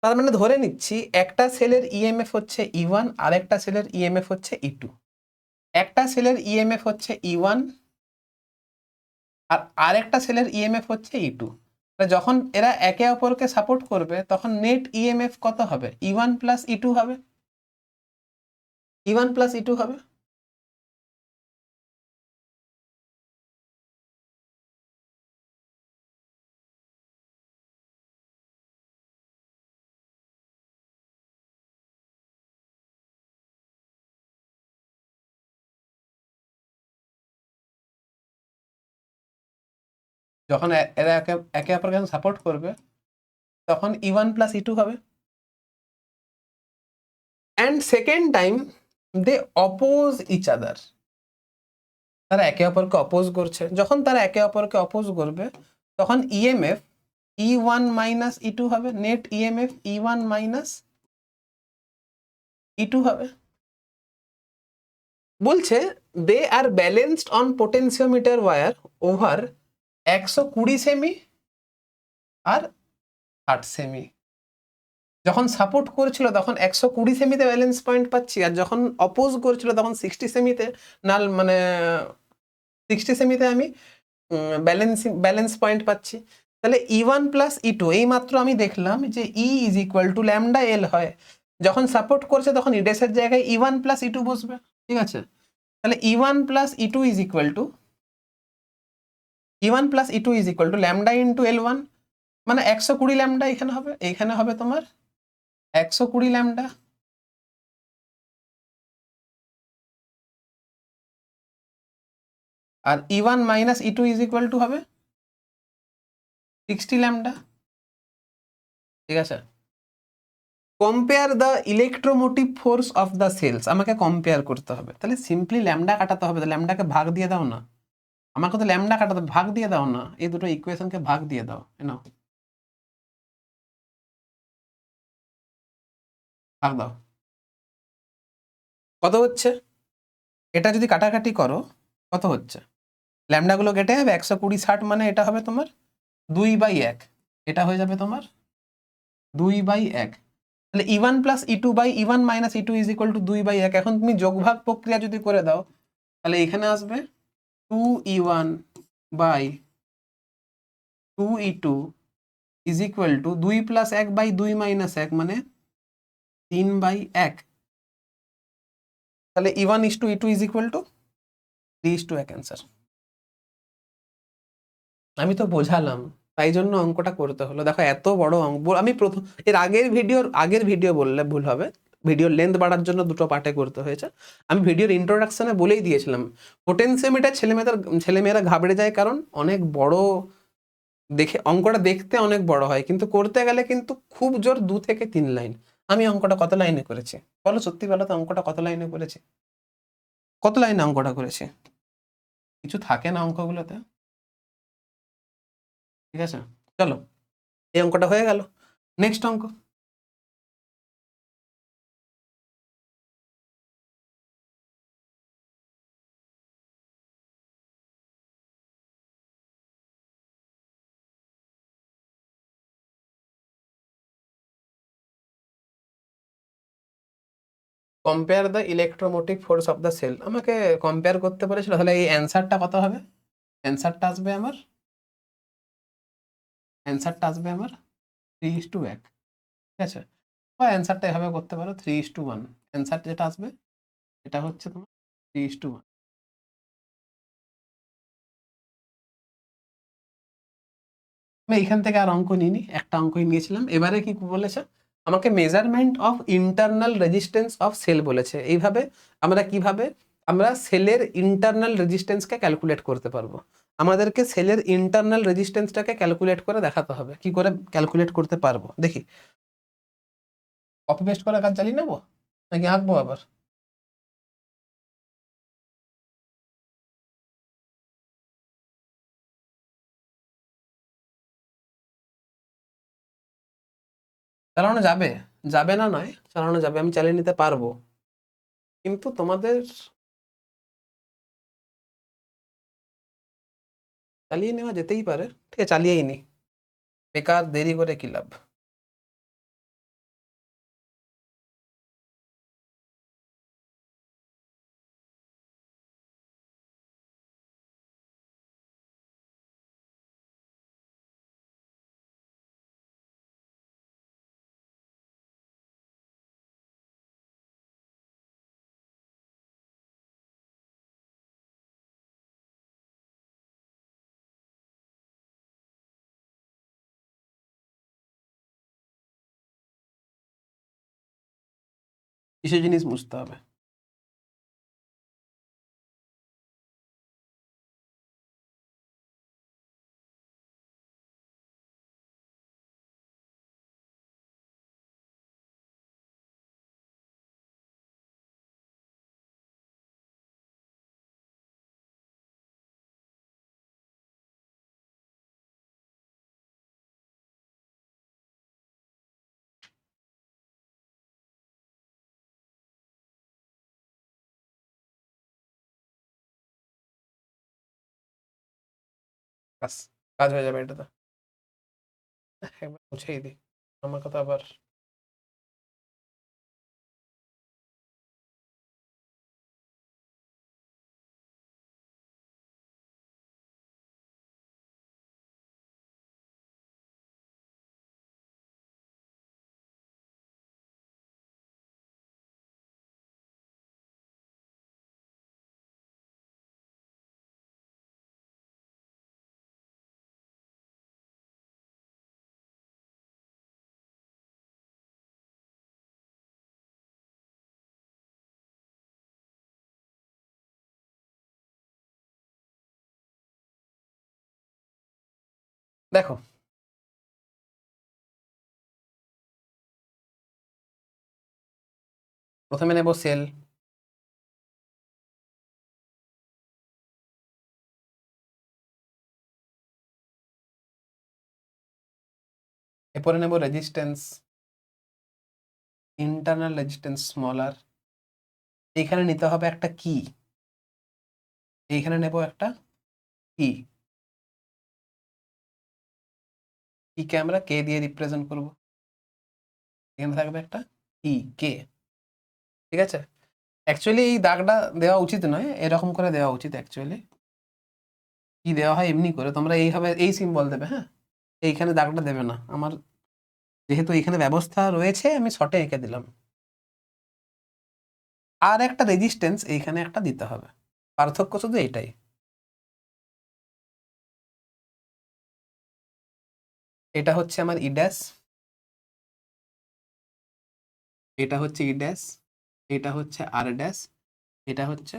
তার মানে ধরে নিচ্ছি একটা সেলের ইএমএফ হচ্ছে ই1 আর একটা সেলের ইএমএফ হচ্ছে ই2। একটা সেলের ইএমএফ হচ্ছে ই1 আর আরেকটা সেলের ইএমএফ হচ্ছে ই2। যখন এরা একে অপরকে সাপোর্ট করবে তখন নেট ইএমএফ কত হবে? ই1 প্লাস ই2 হবে, ই1 প্লাস ই2 হবে। যখন এরা একে অপরকে সাপোর্ট করবে তখন ই1 প্লাস ই2 হবে। And second time they oppose each other, তারা একে অপরকে অপোজ করছে। যখন তারা একে অপরকে অপোজ করবে তখন ইএমএফ E1 মাইনাস E2 হবে, net EMF E1 minus E2 হবে। বলছে they are balanced on potentiometer wire over 120 সেমি আর 60 সেমি। যখন সাপোর্ট করেছিল তখন 120 সেমিতে ব্যালেন্স পয়েন্ট পাচ্ছি, আর যখন অপোজ করেছিল তখন 60 সেমিতে, মানে 60 সেমিতে আমি ব্যালেন্স পয়েন্ট পাচ্ছি। তাহলে E1 প্লাস E2 এই মাত্র আমি দেখলাম যে E is equal to lambda L হয়। যখন সাপোর্ট করছে তখন ইডেসের জায়গায় E1 প্লাস E2 বসবে, ঠিক আছে। তাহলে E1 plus E2 is equal to lambda into L1, মানে 120 ল্যামডা এখানে হবে, এইখানে হবে তোমার 120 ল্যামডা। আর E1 minus E2 is equal to হবে 60 ল্যামডা, ঠিক আছে। Compare the electromotive force of the cells, আমাকে কম্পেয়ার করতে হবে। তাহলে সিম্পলি ল্যামডা কাটাতে হবে, ল্যামডাকে ভাগ দিয়ে দাও না, আমাকে তো ল্যামডা কাটাতে, ভাগ দিয়ে দাও না, এই দুটো ইকুয়েশনকে ভাগ দিয়ে দাও, নাও ভাগ দাও। কত হচ্ছে? এটা যদি কাটাকাটি করো কত হচ্ছে? ল্যামডাগুলো কেটে যাবে, 120 60, মানে এটা হবে তোমার 2/1, এটা হয়ে যাবে তোমার 2/1। তাহলে E1 plus E2 by E1 minus E2 is equal to 2/1। এখন তুমি যোগভাগ প্রক্রিয়া যদি করে দাও তাহলে এখানে আসবে 2E1 by 2E2 is equal to 2 plus 1 by 2 minus 1, মানে 3/1। তাহলে E1 is to E2 is equal to 3:1 answer. আমি তো বোঝালাম, তাই জন্য অঙ্কটা করতে হলো। দেখো এত বড় অঙ্ক আমি প্রথম, এর আগের ভিডিও বললে ভুল হবে, ভিডিওর লেন্থ বাড়ার জন্য দুটো পার্টে করতে হয়েছে। আমি ভিডিওর ইন্ট্রোডাকশনে বলেই দিয়েছিলাম পোটেনশিওমিটার ছেলেমেয়েরা ঘাবড়ে যায়, কারণ অনেক বড়, দেখে অঙ্কটা দেখতে অনেক বড় হয় কিন্তু করতে গেলে কিন্তু খুব জোর 2 থেকে 3 লাইন। আমি অঙ্কটা কত লাইনে করেছি বলো, সত্যি বলো তো, অঙ্কটা কত লাইনে করেছি? কত লাইনে অঙ্কটা করেছি? কিছু থাকে না অঙ্কগুলোতে, ঠিক আছে। চলো, এই অঙ্কটা হয়ে গেল। নেক্সট অঙ্ক। Compare the electromotive force of the cell, আমাকে কম্পেয়ার করতে বলেছিল। তাহলে এই অ্যান্সারটা কত হবে? অ্যান্সারটা আসবে আমার 3:1, ঠিক আছে। বা অ্যান্সারটা এভাবে করতে পারো 3:1। অ্যান্সার যেটা আসবে এটা হচ্ছে তোমার 3:1। আমি এখান থেকে আর অঙ্ক নিইনি, একটা অঙ্কই নিয়েছিলাম। এবারে কি বলেছে আমাকে? Measurement of internal resistance of cell বলেছে। এইভাবে আমরা সেলের ইন্টারনাল রেজিস্ট্যান্সকে ক্যালকুলেট করতে পারবো। আমাদেরকে সেলের ইন্টারনাল রেজিস্ট্যান্সটাকে ক্যালকুলেট করে দেখাতে হবে। কি করে ক্যালকুলেট করতে পারবো দেখি। কপি পেস্ট করে কাজ চালিয়ে নেবো নাকি আঁকবো আবার? চালানো যাবে, যাবে না নয়, চালানো যাবে, আমি চালিয়ে নিতে পারবো, কিন্তু তোমাদের চালিয়ে নেওয়া যেতেই পারে। ঠিক আছে, চালিয়েই নি, বেকার দেরি করে কি লাভ। কিছু জিনিস বুঝতে হবে। ব্যাস, কাজ হয়ে যাবে এটাতে। একবার মুছেই দিই, আমাকে তো আবার দেখো প্রথমে নেব সেল, এরপরে নেব রেজিস্ট্যান্স, ইন্টারনাল রেজিস্ট্যান্স স্মলার, এইখানে নিতে হবে একটা কি, এইখানে নেব একটা কি, কে আমরা কে দিয়ে রিপ্রেজেন্ট করব, এখানে থাকবে একটা কি কে, ঠিক আছে। অ্যাকচুয়ালি এই দাগটা দেওয়া উচিত নয়, এরকম করে দেওয়া উচিত অ্যাকচুয়ালি। কি দেওয়া হয় এমনি করে, তোমরা এইভাবে এই সিম্বল দেবে, হ্যাঁ এইখানে দাগটা দেবে না, আমার যেহেতু এখানে ব্যবস্থা রয়েছে আমি শর্টে এঁকে দিলাম। আর একটা রেজিস্ট্যান্স এইখানে একটা দিতে হবে, পার্থক্য শুধু এটাই। এটা হচ্ছে আমার ই ড্যাশ, এটা হচ্ছে ই ড্যাশ, এটা হচ্ছে আর ড্যাশ, এটা হচ্ছে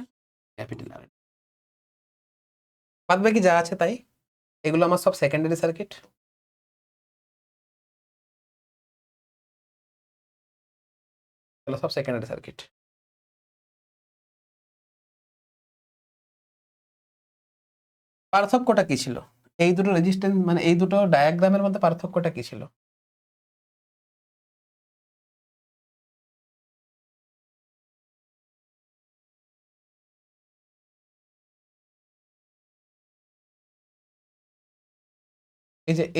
ক্যাপিটাল আর। বাদ বাকি যা আছে তাই, এগুলো আমার সব সেকেন্ডারি সার্কিট। এগুলো সব সেকেন্ডারি সার্কিট। পার্থক্যটা কি ছিল এই দুটো রেজিস্ট্যান্স, মানে এই দুটো ডায়াগ্রামের মধ্যে পার্থক্যটা কি ছিল?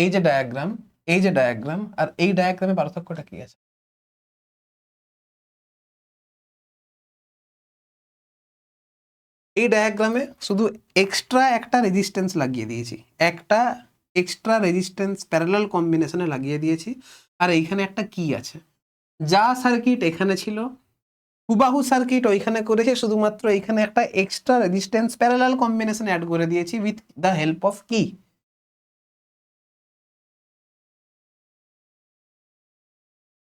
এই যে ডায়াগ্রাম, এই যে ডায়াগ্রাম আর এই ডায়াগ্রামে পার্থক্যটা কি আছে? এই ডায়াগ্রামে শুধু এক্সট্রা একটা রেজিস্ট্যান্স লাগিয়ে দিয়েছি, একটা এক্সট্রা রেজিস্ট্যান্স প্যারালাল কম্বিনেশনে লাগিয়ে দিয়েছি, আর এইখানে একটা কি আছে। যা সার্কিট এখানে ছিল হুবাহু সার্কিট ওইখানে করেছে, শুধুমাত্র এইখানে একটা extra resistance parallel combination add করে দিয়েছি উইথ দ্য হেল্প অফ কি।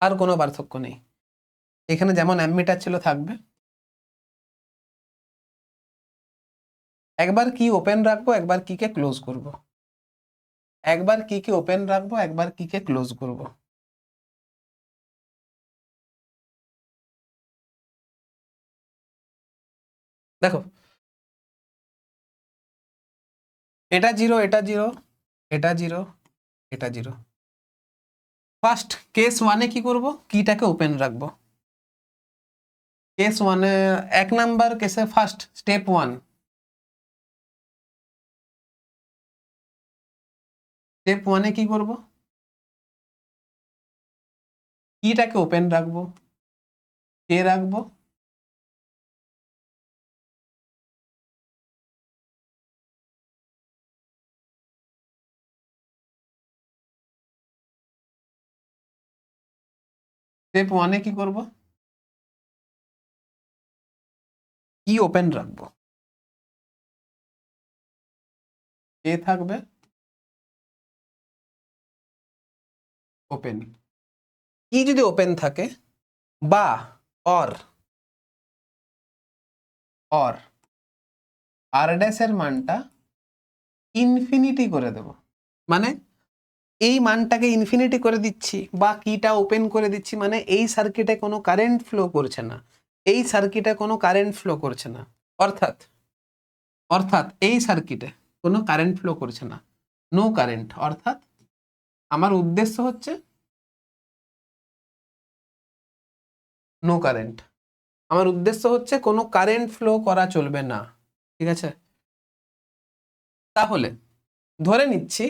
আর কোনো পার্থক্য নেই, এখানে যেমন অ্যামমিটার ছিল থাকবে। একবার কি ওপেন রাখবো, একবার কিকে ক্লোজ করব, একবার কিকে ওপেন রাখবো, একবার কিকে ক্লোজ করব। দেখো এটা জিরো, এটা জিরো, এটা জিরো, এটা জিরো। ফার্স্ট কেস ওয়ানে কি করব, কিটাকে ওপেন রাখবো। কেস ওয়ানে 1 নাম্বার কেসে ফার্স্ট স্টেপ ওয়ান, স্টেপ ওয়ানে কি করব, কিটাকে ওপেন রাখবো, কে রাখবো, স্টেপ ওয়ানে কি করব, কি ওপেন রাখবো, কে থাকবে ওপেন। কি যদি ওপেন থাকে বা অর অর আর ড্যাশের মানটা ইনফিনিটি করে দেব, মানে এই মানটাকে ইনফিনিটি করে দিচ্ছি বা কিটা ওপেন করে দিচ্ছি, মানে এই সার্কিটে কোনো কারেন্ট ফ্লো করছে না, এই সার্কিটে কোনো কারেন্ট ফ্লো করছে না, অর্থাৎ অর্থাৎ এই সার্কিটে কোনো কারেন্ট ফ্লো করছে না, নো কারেন্ট। অর্থাৎ আমার উদ্দেশ্য হচ্ছে নো কারেন্ট, আমার উদ্দেশ্য হচ্ছে কোনো কারেন্ট ফ্লো করা চলবে না, ঠিক আছে। তাহলে ধরে নিচ্ছি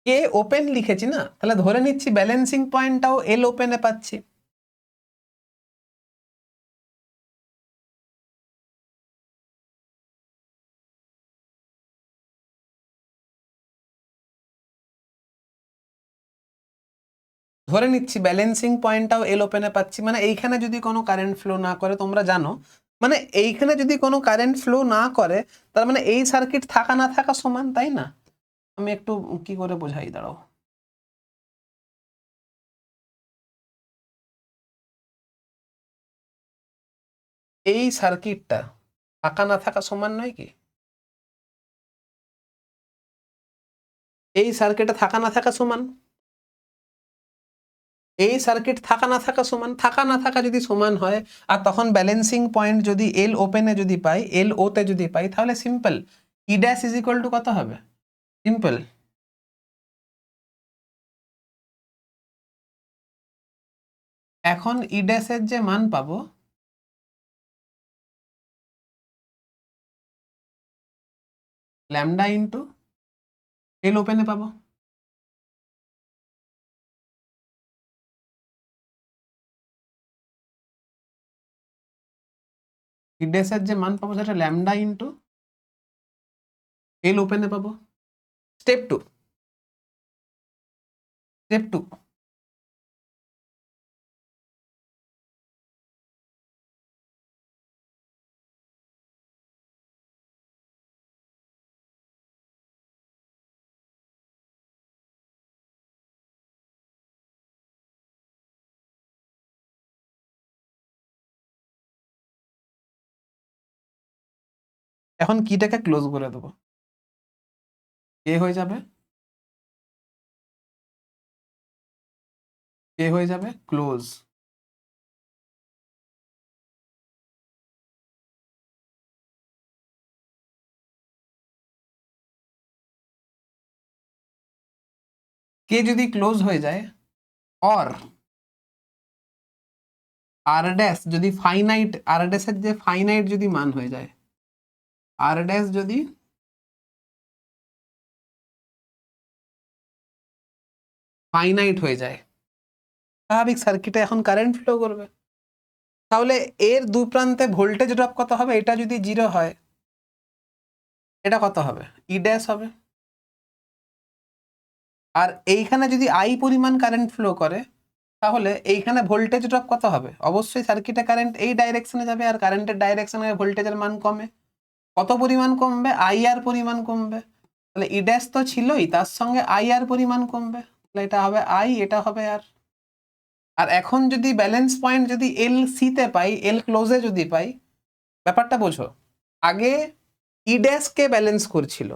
কে ওপেন লিখেছি না, তাহলে ধরে নিচ্ছি ব্যালেন্সিং পয়েন্টটাও এল ওপেনে পাচ্ছি। ধরে নিচ্ছি ব্যালেন্সিং পয়েন্টটাও এল ওপেনে পাচ্ছি, মানে এইখানে যদি কোনো কারেন্ট ফ্লো না করে, তোমরা জানো মানে এইখানে যদি কোনো কারেন্ট ফ্লো না করে তার মানে এই সার্কিট থাকা না থাকা সমান, তাই না? আমি একটু কি করে বোঝাই, দাঁড়াও। এই সার্কিটটা থাকা না থাকা সমান নয় কি? এই সার্কিটে থাকা না থাকা সমান, এই সার্কিট থাকা না থাকা সমান, থাকা না থাকা যদি সমান হয় আর তখন ব্যালেন্সিং পয়েন্ট যদি এল ওপেনে যদি পাই, এল ওতে যদি পাই, তাহলে simple E dash is equal to কত হবে? সিম্পল এখন ই ড্যাশের যে মান পাবো ল্যামডা ইন্টু এল ওপেনে পাবো। ই ড্যাশের যে মান পাবো সেটা ল্যামডা ইন্টু এল ওপেনে পাবো। স্টেপ টু, স্টেপ টু, এখন কিটাকে ক্লোজ করে দেবো, কে হয়ে যাবে, কে হয়ে যাবে ক্লোজ। কে যদি ক্লোজ হয়ে যায় অর আর ড্যাশ যদি ফাইনাইট, আর ড্যাশের যে ফাইনাইট যদি মান হয়ে যায়, আর ড্যাশ যদি ফাইনাইট হয়ে যায়, স্বাভাবিক সার্কিটে এখন কারেন্ট ফ্লো করবে। তাহলে এর দু প্রান্তে ভোল্টেজ ড্রপ কত হবে? এটা যদি 0 হয় এটা কত হবে? ই ড্যাশ হবে। আর এইখানে যদি আই পরিমাণ কারেন্ট ফ্লো করে তাহলে এইখানে ভোল্টেজ ড্রপ কত হবে? অবশ্যই সার্কিটে কারেন্ট এই ডাইরেকশনে যাবে আর কারেন্টের ডাইরেকশনে ভোল্টেজের মান কমে। কত পরিমাণ কমবে? আই আর পরিমাণ কমবে। তাহলে ই ড্যাশ তো ছিলই, তার সঙ্গে আই আর পরিমাণ কমবে, তাহলে এটা হবে আই, এটা হবে আর। আর এখন যদি ব্যালেন্স পয়েন্ট যদি এল সিতে পাই, এল ক্লোজে যদি পাই, ব্যাপারটা বোঝো, আগে ই ড্যাশ কে ব্যালেন্স করছিল,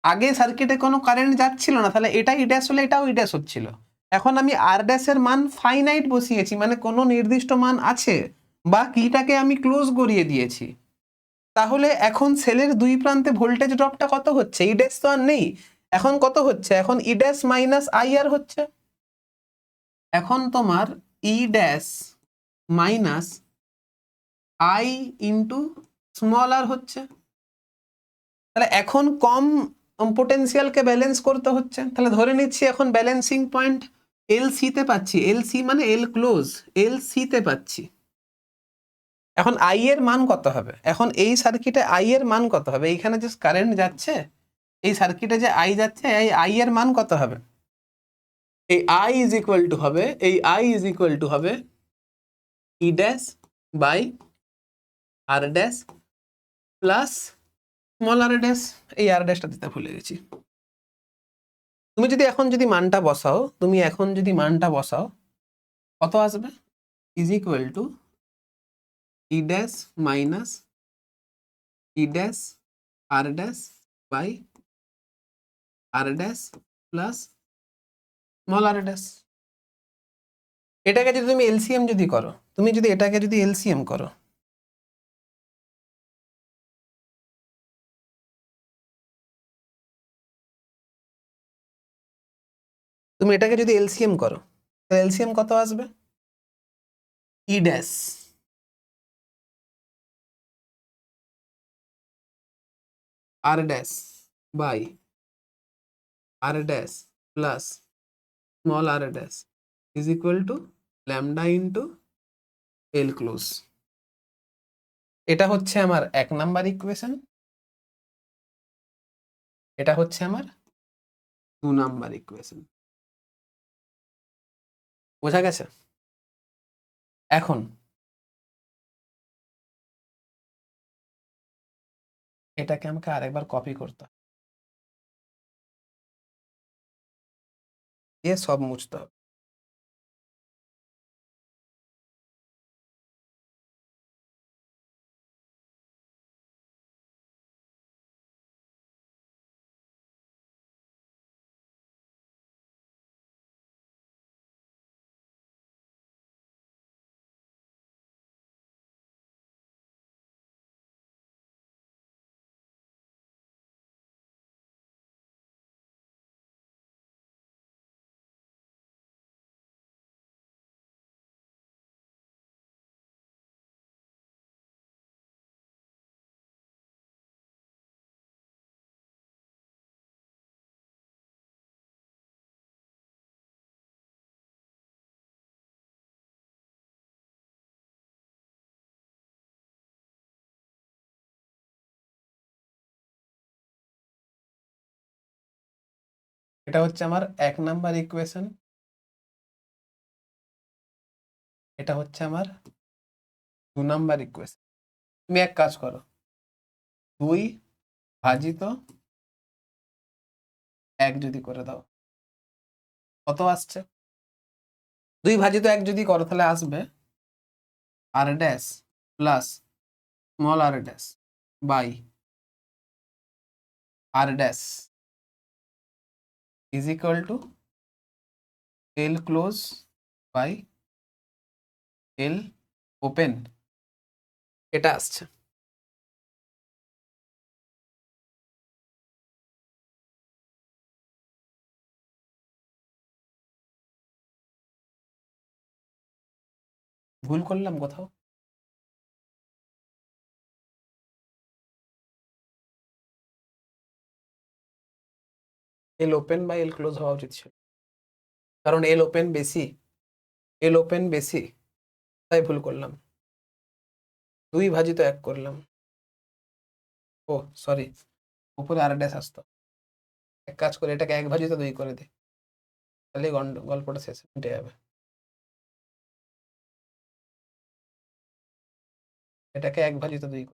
আগে সার্কিটে কোনো কারেন্ট যাচ্ছিল না, তাহলে এটা ই ড্যাশ হলে এটাও ই ড্যাশ হচ্ছিল। এখন আমি আর ড্যাশের মান ফাইনাইট বসিয়েছি, মানে কোনো নির্দিষ্ট মান আছে, বা কিটাকে আমি ক্লোজ করিয়ে দিয়েছি, তাহলে এখন সেলের দুই প্রান্তে ভোল্টেজ ড্রপটা কত হচ্ছে? ই ড্যাশ তো আর নেই, এখন কত হচ্ছে? এখন E dash minus I R হচ্ছে। এখন তোমার E dash minus I into small R হচ্ছে। তাহলে এখন কম পোটেনশিয়ালকে ব্যালেন্স করতে হচ্ছে। তাহলে ধরে নিচ্ছি এখন ব্যালেন্সিং পয়েন্ট এল সিতে পাচ্ছি, এল সি মানে এল ক্লোজ, এল সিতে পাচ্ছি। এখন আই এর মান কত হবে? এখন এই সার্কিটে আই এর মান কত হবে? এইখানে যে কারেন্ট যাচ্ছে, এই সার্কিটে যে আই যাচ্ছে, এই আই এর মান কত হবে? এই আই ইজ ইকুয়াল টু হবে, এই আই ইজ ইকুয়াল টু হবে E dash by R dash plus small R dash. এই আর ড্যাশটা দিতে ভুলে গেছি। তুমি যদি এখন যদি মানটা বসাও, তুমি এখন যদি মানটা বসাও কত আসবে? Is equal to E dash minus E dash R dash by R dash plus small R dash. এটাকে যদি তুমি এলসিএম যদি করো, তুমি যদি এটাকে যদি এলসিএম করো, তুমি এটাকে যদি এলসিএম করো, তাহলে এলসিএম কত আসবে? E dash R dash by R dash plus small R dash is equal to lambda into L close. এটা হচ্ছে আমার 1 নাম্বার ইকুয়েশন, এটা হচ্ছে আমার 2 নাম্বার ইকুয়েশন। বোঝা গেছে? এখন এটাকে আমাকে আরেকবার কপি করতে হবে, দিয়ে সব মুছতে হবে। এটা হচ্ছে আমার 1 নাম্বার ইকুয়েশন, এটা হচ্ছে আমার 2 নাম্বার ইকুয়েশন। তুমি এক কাজ করো, 2 ভাজিত 1 যদি করে দাও, কত আসছে? 2 ভাজিত 1 যদি করো তাহলে আসবে R dash plus small R dash by R dash is equal to L close by L open. এটা আসছে। ভুল করলাম কোথাও? এল ওপেন বা এল ক্লোজ হওয়া উচিত ছিল, কারণ এল ওপেন বেশি, এল ওপেন বেশি, তাই ভুল করলাম। 2 ভাজিত 1 করলাম। ও সরি, উপরে আর ড্যাশ আসতো। এক কাজ করে এটাকে 1 ভাজিত 2 করে দে, তাহলে গল্পটা শেষ মিটে যাবে। এটাকে 1 ভাজিত 2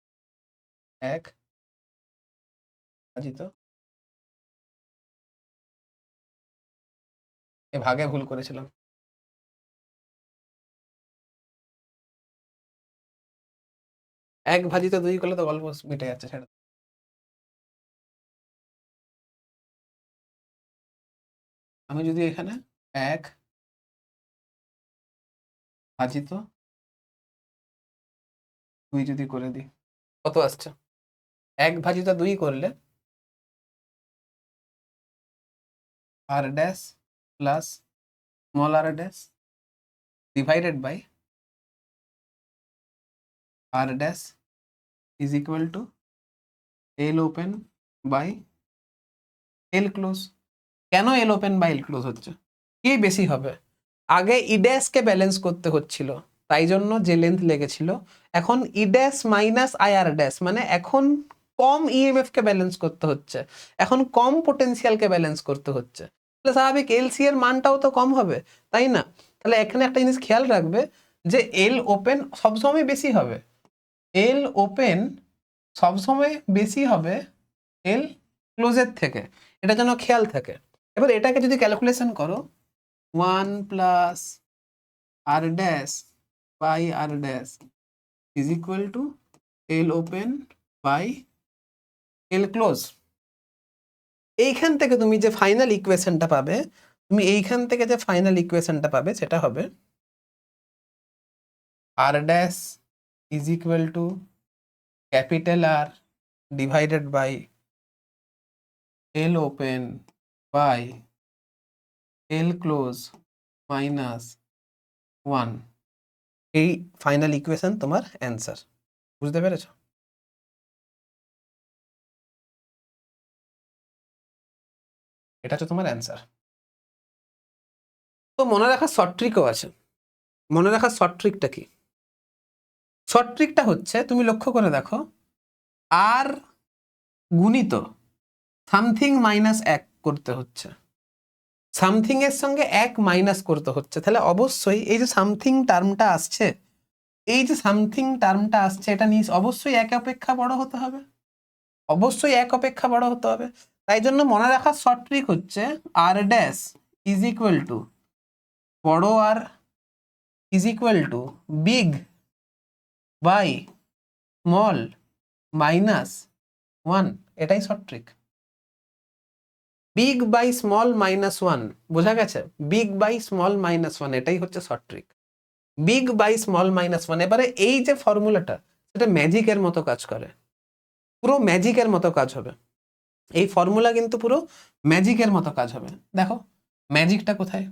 1 ভাজিত, এ ভাগে ভুল করেছিলাম। 1 ভাজিত 2 করলে তো গল্প মিটে যাচ্ছে, ছেড়ে দাও। আমি যদি এখানে 1 ভাজিত 2 যদি করে দিই, কত আসছে? 1 ভাজিত 2 করলে R dash plus small R dash divided by R dash is equal to L open by L close. কেন L open by L close হচ্ছে? কি বেশি হবে? আগে ই ড্যাশকে ব্যালেন্স করতে হচ্ছিল, তাই জন্য যে লেন্থ লেগেছিল। এখন E dash minus I R dash, মানে এখন কম ইএমএফ কে ব্যালেন্স করতে হচ্ছে, এখন কম পোটেনশিয়ালকে ব্যালেন্স করতে হচ্ছে, তাহলে স্বাভাবিক এলসি এর মানটাও তো কম হবে, তাই না? তাহলে এখানে একটা জিনিস খেয়াল রাখবে যে এল ওপেন সবসময় বেশি হবে, এল ওপেন সবসময় বেশি হবে এল ক্লোজের থেকে, এটা যেন খেয়াল থাকে। এবার এটাকে যদি ক্যালকুলেশন করো, 1 plus R dash by R dash is equal to L open by L close. এইখান থেকে তুমি যে ফাইনাল ইকুয়েশনটা পাবে, তুমি এইখান থেকে যে ফাইনাল ইকুয়েশনটা পাবে সেটা হবে R dash is equal to capital R divided by L open by L close minus 1। এই ফাইনাল ইকুয়েশন তোমার অ্যান্সার। বুঝতে পেরেছো? এটা হচ্ছে তোমার অ্যান্সার। তো মনে রাখার শর্ট ট্রিকও আছে। মনে রাখার শর্ট ট্রিকটা কি? শর্ট ট্রিকটা হচ্ছে, তুমি লক্ষ্য করে দেখো, আর গুণিত সামথিং মাইনাস 1 করতে হচ্ছে, সামথিং এর সঙ্গে 1 মাইনাস করতে হচ্ছে, তাহলে অবশ্যই এই যে সামথিং টার্মটা আসছে, এই যে সামথিং টার্মটা আসছে, এটা অবশ্যই 1 অপেক্ষা বড় হতে হবে, অবশ্যই 1 অপেক্ষা বড় হতে হবে। তাই জন্য মনে রাখার শর্ট ট্রিক হচ্ছে R dash is equal to বড় R is equal to big by small minus 1, এটাই short trick. Big by small minus 1, বোঝা গেছে? বিগ বাই স্মল মাইনাস 1, এটাই হচ্ছে short trick. Big by small minus 1। এবারে এই যে ফর্মুলাটা, সেটা ম্যাজিকের মতো কাজ করে, পুরো ম্যাজিকের মতো কাজ হবে। এই ফর্মুলা কিন্তু পুরো ম্যাজিকের মতো কাজ হবে। দেখো ম্যাজিকটা কোথায়?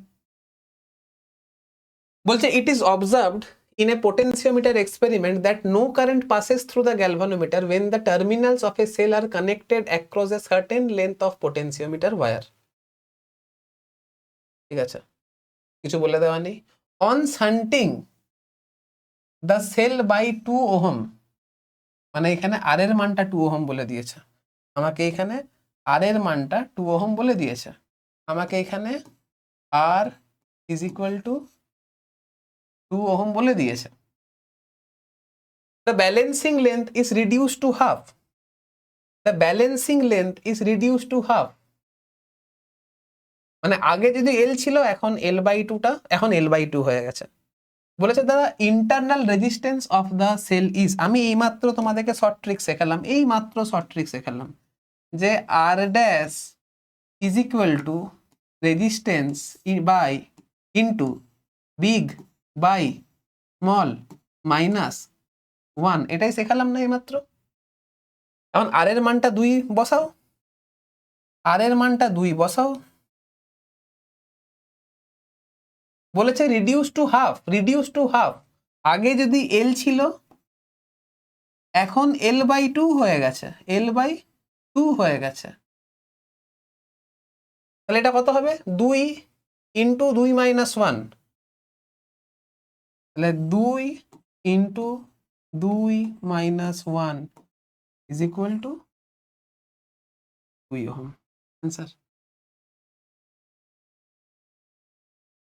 বলছে it is observed in a potentiometer experiment that no current passes through the galvanometer when the terminals of a cell are connected across a certain length of potentiometer wire. ঠিক আছে, কিছু বলে দেওয়া নেই। On shunting the cell by 2 ohm, মানে এখানে আর এর মানটা 2 ওহম বলে দিয়েছে আমাকে, এখানে আর এর মানটা 2 ওহম বলে দিয়েছে আমাকে, এখানে আর ইজ ইকুয়াল টু 2 ওহম বলে দিয়েছে। The balancing length is reduced to half. The balancing length is reduced to half. মানে আগে যদি এল ছিল, এখন এল বাই 2টা এখন এল বাই 2 হয়ে গেছে। বলেছে দাদা internal resistance of the cell is, আমি এইমাত্র তোমাদেরকে শর্ট ট্রিক শেখালাম, এইমাত্র শর্ট ট্রিক শেখালাম যে R dash is equal to resistance by into big by small minus 1, এটাই শেখালাম না এইমাত্র। এখন আর এর মানটা 2 বসাও, আর এর মানটা 2 বসাও। বলেছে reduce to half, reduce to half. আগে যদি এল ছিল, এখন এল বাই 2 হয়ে গেছে, এল বাই 2 হয়ে গেছে। তাহলে এটা কত হবে? 2 ইন্টু 2 মাইনাস 1, তাহলে 2 into 2 minus 1 is equal to 2 ohm. Answer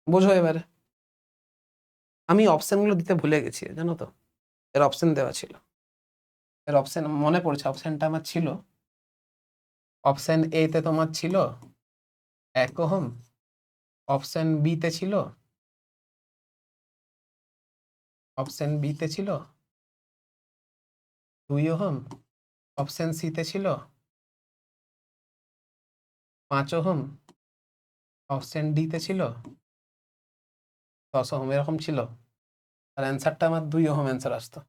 বোঝো এবারে। আমি অপশনগুলো দিতে ভুলে গেছি, জানো তো, এর অপশন দেওয়া ছিল, এর অপশন মনে পড়ছে, অপশনটা আমার ছিল, অপশন এ তে তোমার ছিল 1 ওহম, অপশন বি তে ছিল, অপশন বি তে ছিল 2 ওহম, অপশন সি তে ছিল 5 ওহম, অপশন ডি তে ছিল 10 ওহম, এরকম ছিল। আর অ্যান্সারটা আমার 2 ওহম অ্যান্সার আসতো।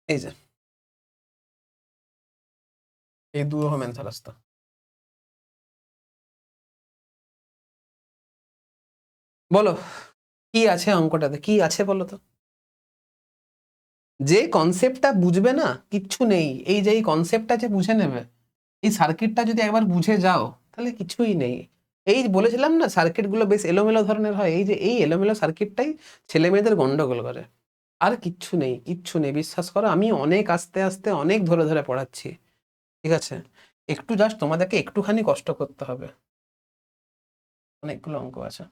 এই যে এই 2 ওহম অ্যান্সার আসতো। বলো কি আছে অঙ্কটাতে, কি আছে বলো তো? যে কনসেপ্টটা বুঝবে না, কিচ্ছু নেই। এই যে এই কনসেপ্টটা যে বুঝে নেবে, এই সার্কিটটা যদি একবার বুঝে যাও, তাহলে কিছুই নেই। এই বলেছিলাম না সার্কিটগুলো বেশ এলোমেলো ধরনের হয়, এই যে এই এলোমেলো সার্কিটটাই ছেলে মেয়েদের গন্ডগোল করে। আর কিচ্ছু নেই, কিচ্ছু নেই, বিশ্বাস করো। আমি অনেক আস্তে আস্তে অনেক ধরে ধরে পড়াচ্ছি, ঠিক আছে? একটু জাস্ট তোমাদেরকে একটুখানি কষ্ট করতে হবে। অনেকগুলো অঙ্ক আছে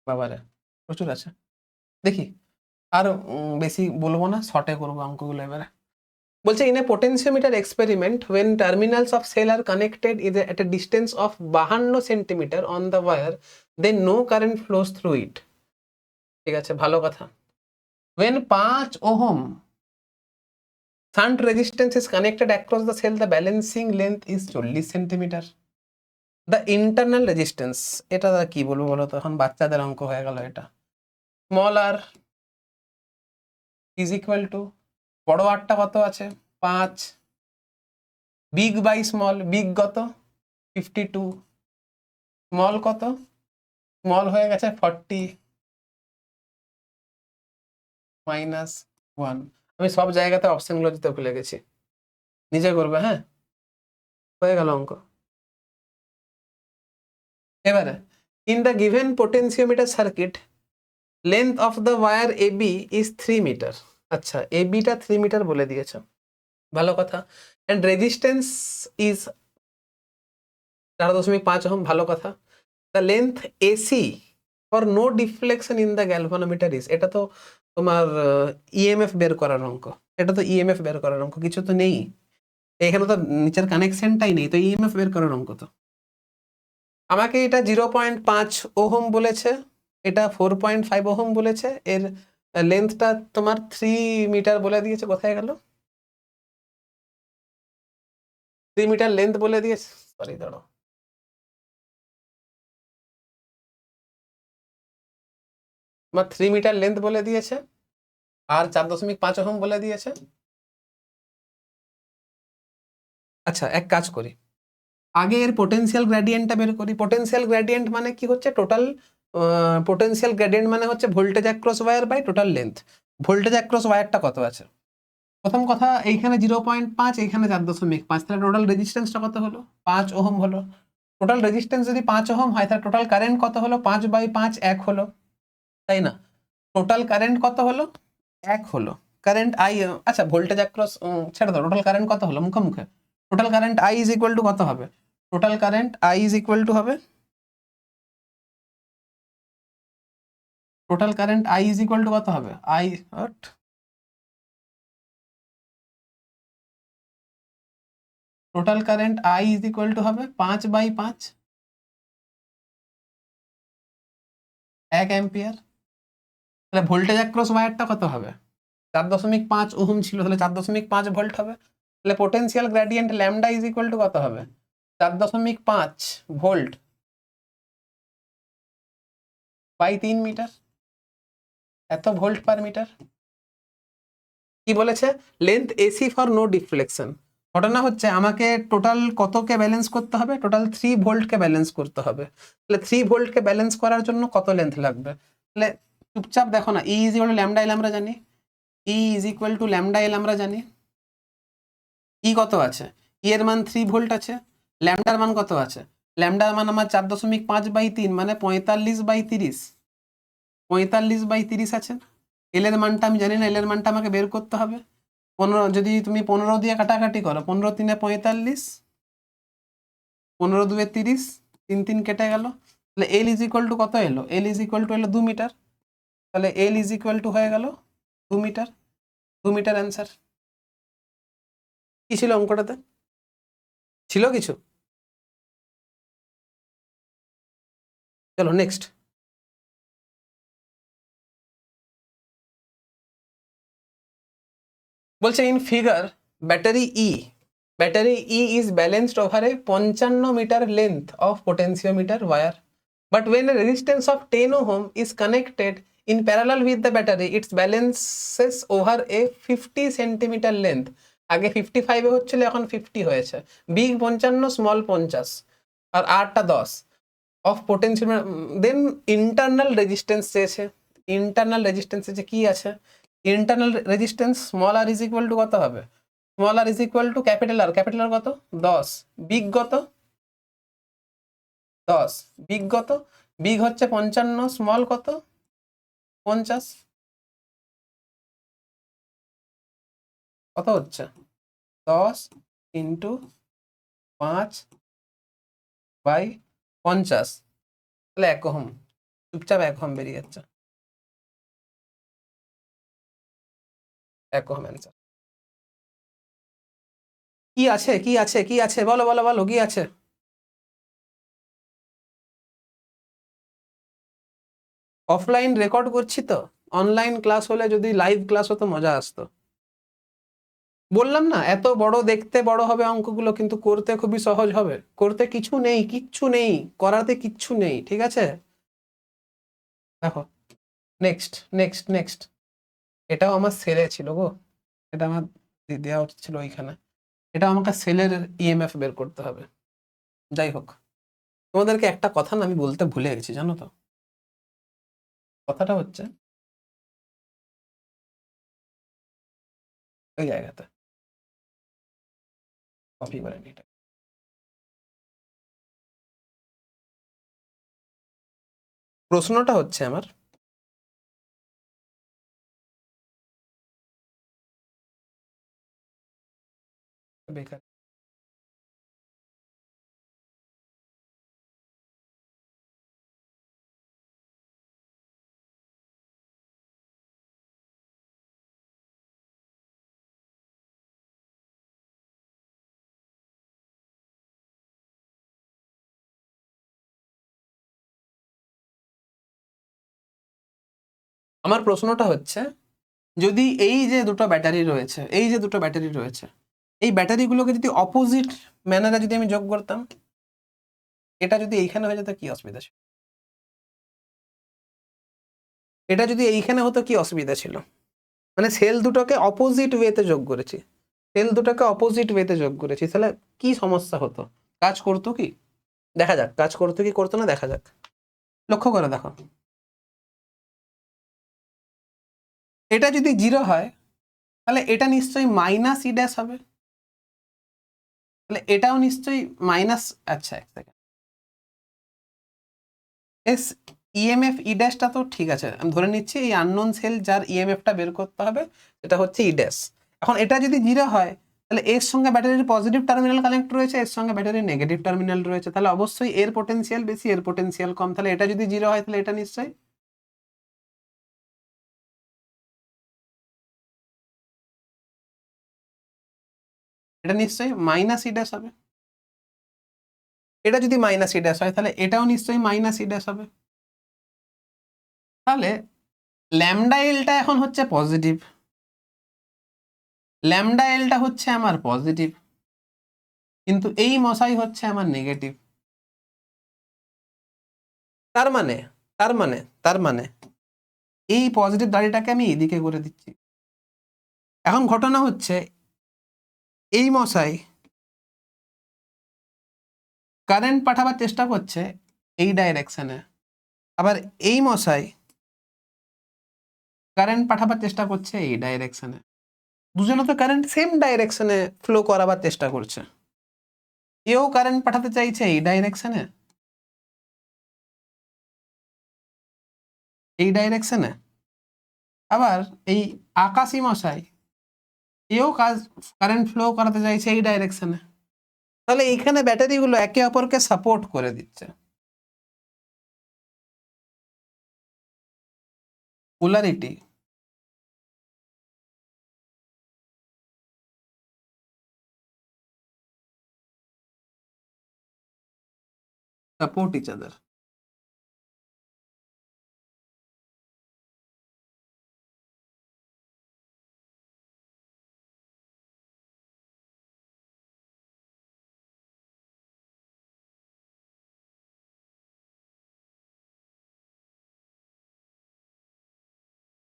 বাবারে, প্রচুর আছে। দেখি আর বেশি বলবো না, শর্টে করবো অঙ্কগুলো এবারে। বলছে in a potentiometer experiment when terminals of cell are connected at a distance of 52 centimetre on the wire, then no current flows through it. ঠিক আছে, ভালো কথা। when 5 ohm shunt resistance is connected across the cell, the balancing length is 40 centimetre. the internal resistance, এটা কি বলবো বলো তো, এখন বাচ্চাদের অঙ্ক হয়ে গেল এটা। Small R is equal to, বড় আরটা কত আছে? 5, বিগ বাই স্মল, বিগ কত? 52, স্মল কত? স্মল হয়ে গেছে 40 মাইনাস 1। আমি সব জায়গাতে অপশনগুলো দিতে ভুলে গেছি, নিজে করবে। হ্যাঁ, হয়ে গেল অঙ্ক। এবারে in the given potentiometer circuit length of the wire AB is 3 metre. আচ্ছা, এবিটা 3 মিটার বলে দিয়েছে, ভালো কথা। অ্যান্ড রেজিস্ট্যান্স ইজ 4.5 ওহম, ভালো কথা। The length AC for no deflection in the galvanometer is, এটা তো তোমার ইএমএফ বের করার অঙ্ক, এটা তো ইএমএফ বের করার অঙ্ক, কিছু তো নেই এখানে, তো নিচের কানেকশনটাই নেই, তো ইএমএফ বের করার অঙ্ক তো। আমাকে এটা 0.5 ওহম বলেছে, এটা 4.5 ওহম বলেছে, এর লেন্থটা তোমার 3 মিটার বলে দিয়েছে। কোথায় গেল? 3 মিটার লেন্থ বলে দিয়েছে, সরি দাঁড়াও, আমার 3 মিটার লেন্থ বলে দিয়েছে আর 4.5 ওহম বলে দিয়েছে। আচ্ছা, এক কাজ করি, আগে এর পোটেনশিয়াল গ্রেডিয়েন্টটা বের করি। পোটেনশিয়াল গ্রেডিয়েন্ট মানে কি হচ্ছে? টোটাল পোটেনশিয়াল গ্রেডিয়েন্ট মানে হচ্ছে voltage across wire by total length. Voltage across ওয়্যারটা কত আছে? প্রথম কথা, এইখানে 0.5, এইখানে 4.5, তাহলে টোটাল রেজিস্ট্যান্সটা কত হলো? 5 ওহম হলো। টোটাল রেজিস্ট্যান্স যদি 5 ওহম হয়, তাহলে টোটাল কারেন্ট কত হলো? 5/5, 1 হলো, তাই না? টোটাল কারেন্ট কত হলো? 1 হলো। কারেন্ট আই, আচ্ছা ভোল্টেজ অ্যাক্রস ছেড়ে দাও, টোটাল কারেন্ট কত হলো মুখে মুখে? Total current I is equal to কত হবে? Total current I is equal to হবে, total current I is equal to কত হবে? I total current I is equal to হবে 5/5, 1 অ্যাম্পিয়ার। তাহলে ভোল্টেজ অ্যাক্রস ওয়্যারটা কত হবে? 4.5 ওহম ছিল, তাহলে 4.5 ভোল্ট হবে। তাহলে potential gradient lambda is equal to কত হবে? 4.5 ভোল্ট বাই 3 মিটার, এত ভোল্ট পার মিটার। কি বলেছে? Length AC for no deflection. ঘটনা হচ্ছে আমাকে টোটাল কতকে ব্যালেন্স করতে হবে? টোটাল 3 ভোল্টকে ব্যালেন্স করতে হবে। তাহলে 3 ভোল্টকে ব্যালেন্স করার জন্য কত লেন্থ লাগবে? তাহলে চুপচাপ দেখো না, ই ইজ ইকুয়াল টু ল্যামডা এল আমরা জানি, ই ইজ ইকুয়াল টু ল্যামডা এল আমরা জানি। ই কত আছে? ই এর মান 3 ভোল্ট আছে। ল্যামডার মান কত আছে? ল্যামডার মান আমার 4.5/3, মানে 45/30, 45/30 আছে। এল এর মানটা আমি জানি না, এল এর মানটা আমাকে বের করতে হবে। 15, যদি তুমি 15 দিয়ে কাটাকাটি করো, 15×3 = 45, 15×2 = 30, 3 কেটে গেল। তাহলে এল ইজ ইকুয়াল টু কত এলো? এল ইজ ইকুয়াল টু এলো 2 মিটার। তাহলে এল ইজ ইকুয়াল টু হয়ে গেল 2 মিটার। 2 metre answer. কি ছিল অঙ্কটাতে? ছিল কিছু? চলো নেক্সট। বলছে in figure battery E is balanced over a 55 metre length of potentiometer wire, but when a resistance of 10 ohm is connected in parallel with the battery, it balances over a 50 centimeter length. আগে 55 এ হচ্ছিল, এখন 50 হয়েছে। Big 55, small 50, আর আরটা 10 of potential. Then internal resistance চেয়েছে। Internal resistance চেয়েছে, কি আছে? Internal resistance small R is equal to কত হবে? Small R is equal to capital R, capital R কত? 10। বিগ কত? 10। বিগ কত? বিগ হচ্ছে 55, স্মল কত? 50। কত হচ্ছে? 10 ইন্টু 5/50, তাহলে 1 ওহম। চুপচাপ 1 ওহম বেরিয়ে যাচ্ছে, 1 ওহম অ্যান্সার। কি আছে, কি আছে, কি আছে? বলো বলো বলো, কি আছে? অফলাইন রেকর্ড করছি তো, অনলাইন ক্লাস হলে যদি লাইভ ক্লাস হতো মজা আসতো। বললাম না, এত বড় দেখতে বড় হবে অঙ্কগুলো, কিন্তু করতে খুবই সহজ হবে। করতে কিছু নেই, কিচ্ছু নেই, করাতে কিচ্ছু নেই, ঠিক আছে? দেখো নেক্সট নেক্সট নেক্সট। এটাও আমার সেলে ছিল গো, এটা আমার দেওয়া উচিত ছিল ওইখানে। এটা আমাকে সেলের ইএমএফ বের করতে হবে। যাই হোক, তোমাদেরকে একটা কথা না আমি বলতে ভুলে গেছি, জানো তো? কথাটা হচ্ছে ওই জায়গাতে কপি করে নিই এটা। প্রশ্নটা হচ্ছে আমার, বেকার, আমার প্রশ্নটা হচ্ছে, যদি এই যে দুটো ব্যাটারি রয়েছে, এই যে দুটো ব্যাটারি রয়েছে, এই ব্যাটারিগুলোকে যদি অপোজিট ম্যানারে যদি আমি যোগ করতাম, এটা যদি এইখানে হয়ে যেত কি অসুবিধা ছিল? এটা যদি এইখানে হতো কি অসুবিধা ছিল? মানে সেল দুটোকে অপোজিট ওয়েতে যোগ করেছি, সেল দুটোকে অপোজিট ওয়েতে যোগ করেছি, তাহলে কি সমস্যা হতো? কাজ করতো কি? দেখা যাক কাজ করতো কি করতো না, দেখা যাক। লক্ষ্য করে দেখো, এটা যদি 0 হয় তাহলে এটা নিশ্চয়ই মাইনাস ই ড্যাশ হবে, তাহলে এটাও নিশ্চয়ই মাইনাস। আচ্ছা এক সেকেন্ড, এস ইএমএফ ই ড্যাশটা তো ঠিক আছে, আমি ধরে নিচ্ছি এই আননোন সেল যার ইএমএফটা বের করতে হবে এটা হচ্ছে ই ড্যাশ। এখন এটা যদি 0 হয় তাহলে এর সঙ্গে ব্যাটারির পজিটিভ টার্মিনাল কানেক্ট রয়েছে, এর সঙ্গে ব্যাটারির নেগেটিভ টার্মিনাল রয়েছে, তাহলে অবশ্যই এর পোটেনশিয়াল বেশি, এর পোটেনশিয়াল কম, তাহলে এটা যদি 0 হয় তাহলে এটা নিশ্চয়ই, এটা নিশ্চয়ই মাইনাস ই ড্যাশ হবে। এটা যদি মাইনাস ই ড্যাশ হয় তাহলে এটাও নিশ্চয়ই মাইনাস ই ড্যাশ হবে। তাহলে ল্যামডা এলটা এখন হচ্ছে পজিটিভ, ল্যামডা এলটা হচ্ছে আমার পজিটিভ, কিন্তু এই মশাই হচ্ছে আমার নেগেটিভ। তার মানে তার মানে এই পজিটিভ দাড়িটাকে আমি এদিকে করে দিচ্ছি। এখন ঘটনা হচ্ছে এই মশাই কারেন্ট পাঠাবার চেষ্টা করছে এই ডাইরেকশনে, আবার এই মশাই কারেন্ট পাঠাবার চেষ্টা করছে এই ডাইরেকশনে, দুজনে তো কারেন্ট সেম ডাইরেকশনে ফ্লো করাবার চেষ্টা করছে। এও কারেন্ট পাঠাতে চাইছে এই ডাইরেকশনে, এই ডাইরেকশনে, আবার এই আকাশি মশাই এও কারেন্ট ফ্লো করাতে চাইছে এই ডাইরেকশনে। তাহলে এইখানে ব্যাটারিগুলো একে অপরকে সাপোর্ট করে দিচ্ছে, পোলারিটি সাপোর্ট ইচ আদার।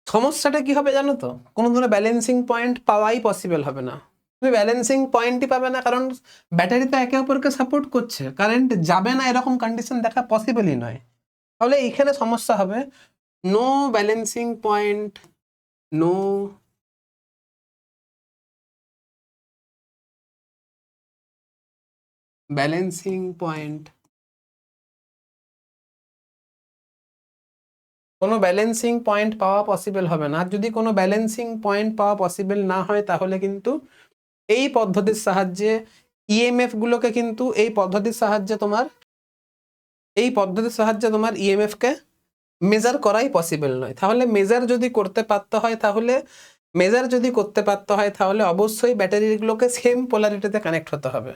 সমস্যাটা কি হবে জানো তো, কোনো ধরনের ব্যালেন্সিং পয়েন্ট পাওয়াই পসিবল হবে না। তুমি ব্যালেন্সিং পয়েন্টই পাবে না, কারণ ব্যাটারি তো একে অপরকে সাপোর্ট করছে, কারেন্ট যাবে না এরকম কন্ডিশন দেখা পসিবলই নয়। তাহলে এইখানে সমস্যা হবে, no balancing point, no balancing point, কোনো ব্যালেন্সিং পয়েন্ট পাওয়া পসিবল হবে না। আর যদি কোনো ব্যালেন্সিং পয়েন্ট পাওয়া পসিবল না হয় তাহলে কিন্তু এই পদ্ধতির সাহায্যে ইএমএফ গুলোকে কিন্তু এই পদ্ধতির সাহায্যে তোমার ইএমএফ কে মেজার করাই পসিবল নয়। তাহলে মেজার যদি করতে পারতে হয় তাহলে অবশ্যই ব্যাটারিগুলোকে সেম পোলারিটিতে কানেক্ট হতে হবে।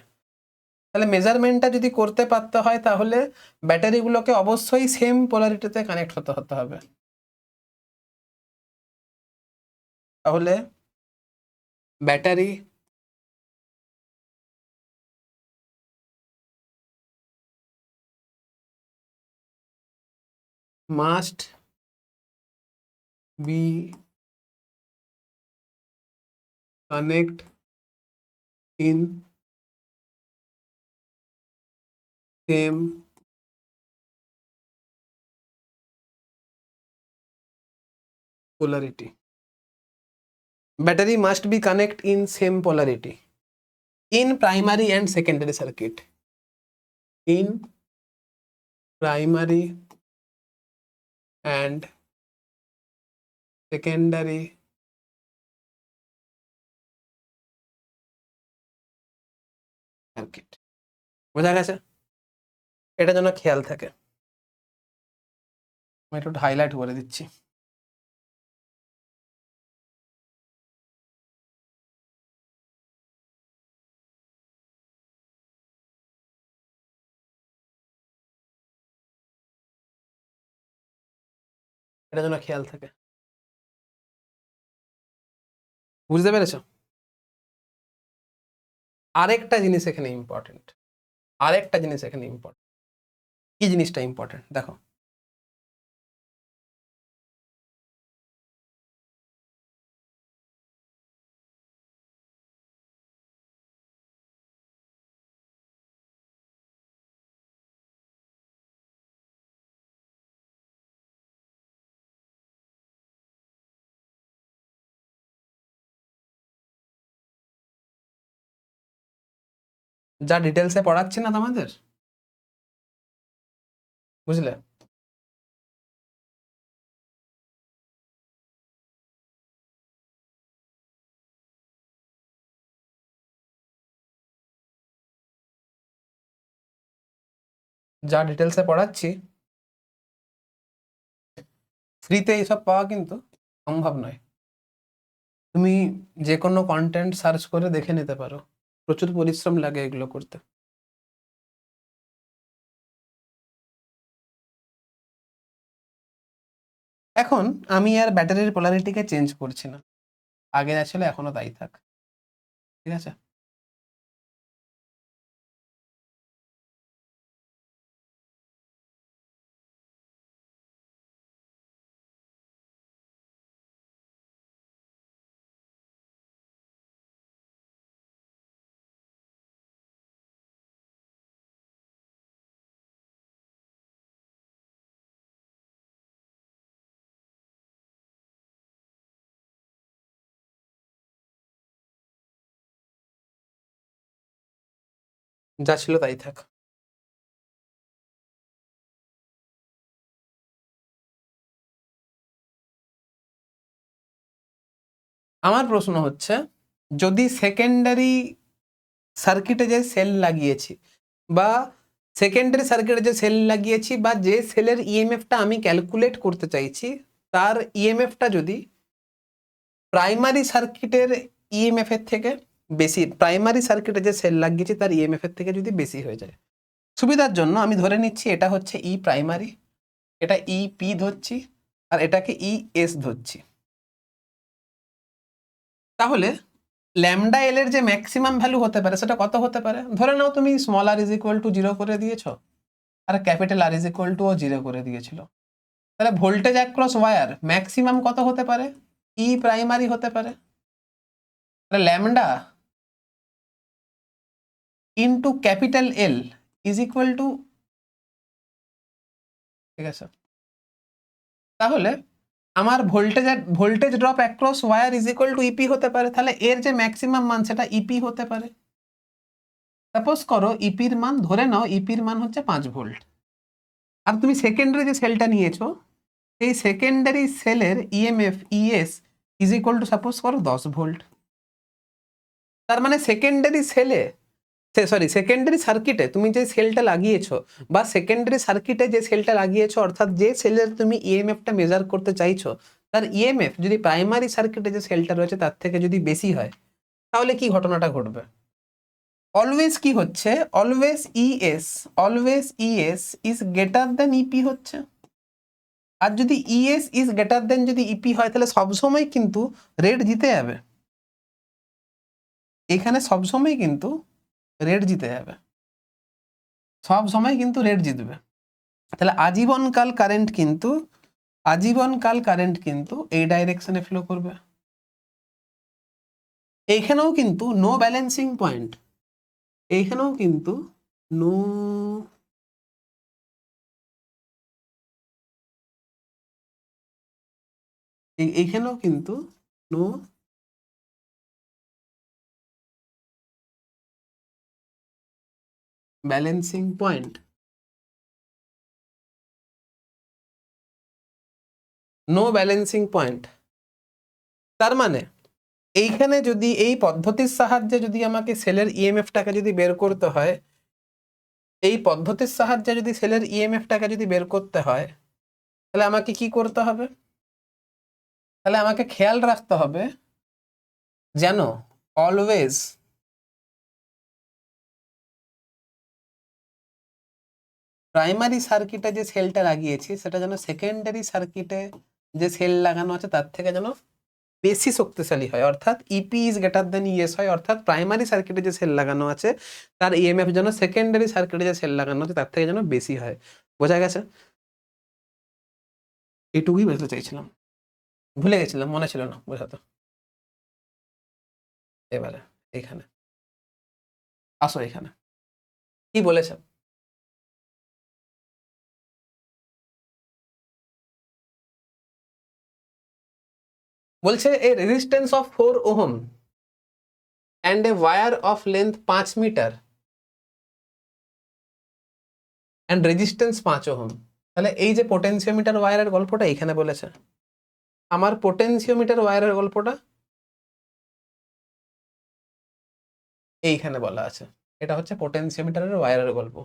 তাহলে মেজারমেন্টটা যদি করতে পারতে হয় তাহলে ব্যাটারিগুলোকে অবশ্যই সেম পোলারিটিতে কানেক্ট হতে হবে। তাহলে battery must be connect in same polarity. Battery must be connect in same polarity in primary and secondary circuit. In primary and secondary circuit. বোঝা গেছে? এটা যেন খেয়াল থাকে। আমি একটু হাইলাইট করে দিচ্ছি। এটা যেন খেয়াল থাকে। বুঝতে পেরেছো? আরেকটা জিনিস এখানে ইম্পর্টেন্ট। আরেকটা জিনিস এখানে ইম্পর্টেন্ট। কি জিনিসটা ইম্পর্টেন্ট দেখো। যা ডিটেলসে পড়াচ্ছি না তোমাদের, বুঝলে? যা ডিটেলসে পড়াচ্ছি ফ্রিতে এইসব পাওয়া কিন্তু সম্ভব নয়। তুমি যে কোনো কন্টেন্ট সার্চ করে দেখে নিতে পারো, প্রচুর পরিশ্রম লাগে এগুলো করতে। এখন আমি আর ব্যাটারির পোলারিটিকে চেঞ্জ করছি না, আগে আসলে এখনো তাই থাক, ঠিক আছে? যা ছিল তাই থাক। আমার প্রশ্ন হচ্ছে, যদি সেকেন্ডারি সার্কিটে যে সেল লাগিয়েছি বা সেকেন্ডারি সার্কিটে যে সেল লাগিয়েছি বা যে সেলের ইএমএফটা আমি ক্যালকুলেট করতে চাইছি, তার ইএমএফটা যদি প্রাইমারি সার্কিটের ইএমএফ এর থেকে বেশি, প্রাইমারি সার্কিটে যে সেল লাগিয়েছি তার ইএমএফ এর থেকে যদি বেশি হয়ে যায়, সুবিধার জন্য আমি ধরে নিচ্ছি এটা হচ্ছে ই প্রাইমারি, এটা ই পি ধরছি, আর এটাকে ই এস ধরছি। তাহলে ল্যামডা এল এর যে ম্যাক্সিমাম ভ্যালু হতে পারে সেটা কত হতে পারে? ধরে নাও তুমি small R is equal to 0 করে দিয়েছো আর capital R is equal to ও 0 করে দিয়েছিল। তাহলে ভোল্টেজ অ্যাক্রস ওয়্যার ম্যাক্সিমাম কত হতে পারে? ই প্রাইমারি হতে পারে। তাহলে lambda into capital L is equal to, ঠিক আছে? তাহলে আমার voltage drop across wire is equal to EP হতে পারে। তাহলে এর যে ম্যাক্সিমাম মান সেটা ইপি হতে পারে। সাপোজ করো ইপির মান, ধরে নাও ইপির মান হচ্ছে 5 ভোল্ট, আর তুমি সেকেন্ডারি যে সেলটা নিয়েছো এই সেকেন্ডারি সেলের EMF ES is equal to suppose করো 10 ভোল্ট। তার মানে সেকেন্ডারি সেলে, সরি সেকেন্ডারি সার্কিটে তুমি যে সেলটা লাগিয়েছো বা সেকেন্ডারি সার্কিটে যে সেলটা লাগিয়েছো, অর্থাৎ যে সেলের তুমি ইএমএফটা মেজার করতে চাইছো তার ইএমএফ যদি প্রাইমারি সার্কিটে যে সেলটা রয়েছে তার থেকে যদি বেশি হয়, তাহলে কি ঘটনাটা ঘটবে? অলওয়েজ কি হচ্ছে, always ES is greater than EP হচ্ছে। আর যদি ইএস ইজ গ্রেটার দেন যদি ইপি হয়, তাহলে সবসময় কিন্তু রেড জিতে যাবে, এখানে সবসময় কিন্তু রেড জিতে যাবে, সব সময় কিন্তু রেড জিতবে। তাহলে আজীবনকাল কারেন্ট কিন্তু এই ডাইরেকশনে ফ্লো করবে। এইখানেও কিন্তু নো ব্যালেন্সিং পয়েন্ট, এইখানেও কিন্তু নো এইখানেও কিন্তু no balancing point. No balancing point. তার মানে এইখানে যদি এই পদ্ধতির সাহায্যে যদি আমাকে সেলের ইএমএফটাকে যদি বের করতে হয়, এই পদ্ধতির সাহায্যে যদি সেলের ইএমএফটাকে যদি বের করতে হয়, তাহলে আমাকে কি করতে হবে? তাহলে আমাকে খেয়াল রাখতে হবে যেন অলওয়েজ প্রাইমারি সার্কিটে যে সেলটা লাগিয়েছি সেটা যেন সেকেন্ডারি সার্কিটে যে সেল লাগানো আছে তার থেকে যেন বেশি শক্তিশালী হয়, অর্থাৎ EP is greater than ES হয়, অর্থাৎ প্রাইমারি সার্কিটে যে সেল লাগানো আছে তার ইএমএফ যেন সেকেন্ডারি সার্কিটে যে সেল লাগানো আছে তার থেকে যেন বেশি হয়। বোঝা গেছে? এইটুকুই বোঝাতে চাইছিলাম, ভুলে গেছিলাম, মনে ছিল না বোঝাতে। এবারে এখানে আসো, এখানে কি বলেছে? বলছে a resistance of 4 ohm and a wire of length 5 metre and resistance 5 ohm. তাহলে এই যে পোটেনশিওমিটার ওয়্যারের গল্পটা এখানে বলেছে, আমার পোটেনশিওমিটার ওয়্যারের গল্পটা এইখানে বলা আছে। এটা হচ্ছে পোটেনশিওমিটারের ওয়্যারের গল্প।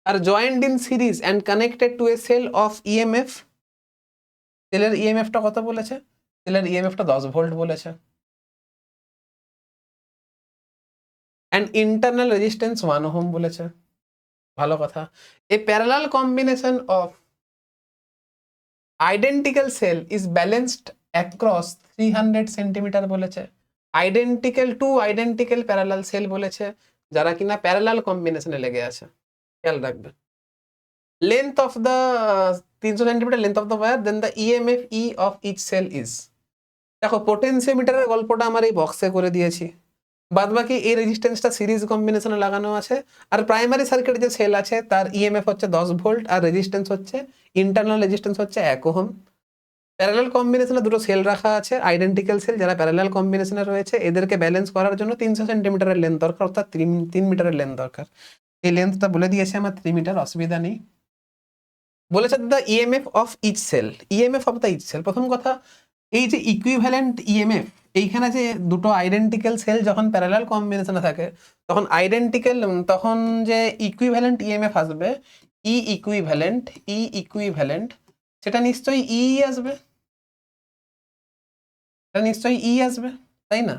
আর joined in series and connected to a cell of EMF, সেলের ইএমএফটা কত বলেছে? সেলের ইএমএফটা 10 ভোল্ট বলেছে। অ্যান্ড ইন্টারনাল রেজিস্ট্যান্স 1 ওহম বলেছে। ভালো কথা। A parallel combination of identical cell is balanced across 300 centimetre বলেছে। Identical two identical parallel cell বলেছে যারা কিনা প্যারালাল কম্বিনেশনে লেগে আছে। খেয়াল রাখবে। Length of the 300 centimetre length of the wire, then the EMF E of each cell is. দেখো পোটেনশিওমিটারের গল্পটা আমার এই বক্সে করে দিয়েছি, বাদ বাকি এই রেজিস্ট্যান্সটা সিরিজ কম্বিনেশনে লাগানো আছে। আর প্রাইমারি সার্কিটে যে সেল আছে তার ইএমএফ হচ্ছে 10 ভোল্ট আর রেজিস্ট্যান্স হচ্ছে ইন্টারনাল রেজিস্ট্যান্স হচ্ছে 1 ওহম। প্যারালাল কম্বিনেশনে দুটো সেল রাখা আছে, আইডেন্টিক্যাল সেল যারা প্যারালাল কম্বিনেশনে রয়েছে, এদেরকে ব্যালেন্স করার জন্য 300 সেন্টিমিটারের লেন্থ দরকার, অর্থাৎ 3 মিটারের লেন্থ দরকার। এই লেন্থটা বলে দিয়েছে আমার 3 মিটার, অসুবিধা নেই। বলেছে the EMF of each cell, EMF of the each cell. প্রথম কথা, এই যে ইকুইভ্যালেন্ট ইএমএফ, এইখানে যে দুটো আইডেন্টিক্যাল সেল যখন প্যারালাল কম্বিনেশনে থাকে তখন তখন যে ইকুইভ্যালেন্ট ইএমএফ আসবে, ই ইকুইভ্যালেন্ট, সেটা নিশ্চয়ই ই আসবে, এটা নিশ্চয়ই ই আসবে, তাই না?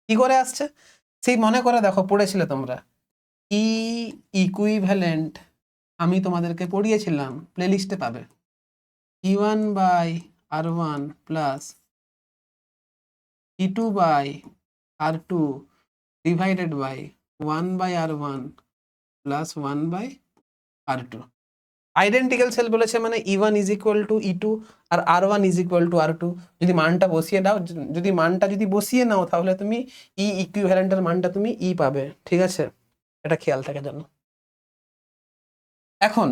কি করে আসছে সেই মনে করে দেখো, পড়েছিলে তোমরা ই ইকুইভ্যালেন্ট, আমি তোমাদেরকে পড়িয়েছিলাম, প্লেলিস্টে পাবে। E1 by R1 plus E2 by R2 divided by 1 by R1 plus 1 by R2। Identical cell বলেছে মানে E1 is equal to E2 আর R1 is equal to R2। যদি মানটা বসিয়ে দাও, যদি বসিয়ে নাও তাহলে তুমি ই ইকুইভ্যালেন্টের মানটা তুমি ই পাবে। ঠিক আছে, এটা খেয়াল থাকে জানো। এখন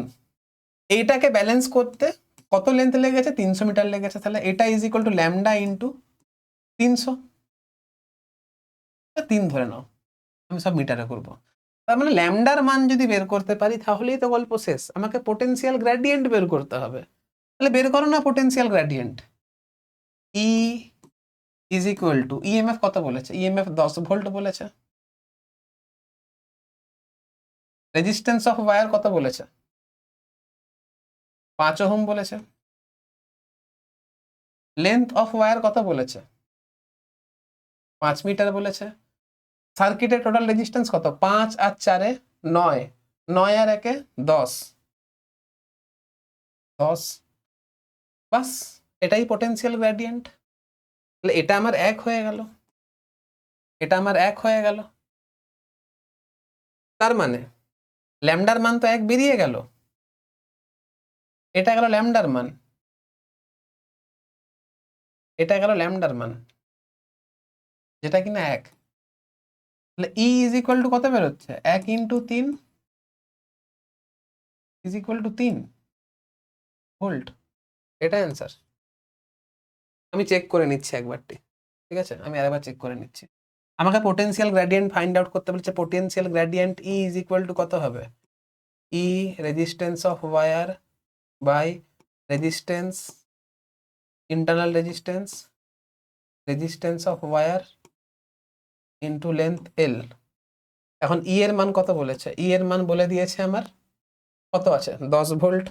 এইটাকে ব্যালেন্স করতে কত লেন্থ লেগেছে? 300 মিটার লেগেছে। তাহলে এটা is equal to lambda into 300, 3 ধরে নাও, আমি সব মিটারে করবো। তার মানে ল্যামডার মান যদি বের করতে পারি তাহলেই তো গল্প শেষ। আমাকে পোটেনশিয়াল গ্রেডিয়েন্ট বের করতে হবে। তাহলে বের করো না potential gradient. E is equal two EMF কত বলেছে? ইএমএফ 10 ভোল্ট বলেছে। রেজিস্ট্যান্স অফ ওয়্যার কত বলেছে? 5 ওহম বলেছে। লেন্থ অফ ওয়্যার কত বলেছে? 5 মিটার বলেছে। সার্কিটের টোটাল রেজিস্ট্যান্স কত? 5 আর 4 এ 9, 9 আর 1 এ 10, বাস এটাই পোটেনশিয়াল গ্রেডিয়েন্ট। তাহলে এটা আমার 1 হয়ে গেল, এটা আমার 1 হয়ে গেল। তার মানে ল্যামডার মান তো 1 বেরিয়ে গেল, এটা গেল ল্যামডার মান, এটা গেল ল্যামডার মান, যেটা কিনা 1। তাহলে ই ইজ ইকুয়াল টু কত বেরোচ্ছে? 1 into 3 is equal to 3 volt. এটা অ্যান্সার। আমি চেক করে নিচ্ছি একবারটি, ঠিক আছে, আমি আরেকবার চেক করে নিচ্ছি। আমাকে পোটেনশিয়াল গ্রেডিয়েন্ট ফাইন্ড আউট করতে বলেছে। Potential gradient E is equal to কত হবে? E resistance of wire by resistance internal resistance of wire into length L. এখন ই এর মান কত বলেছে? ই এর মান বলে দিয়েছে আমার কত আছে, 10 ভোল্ট।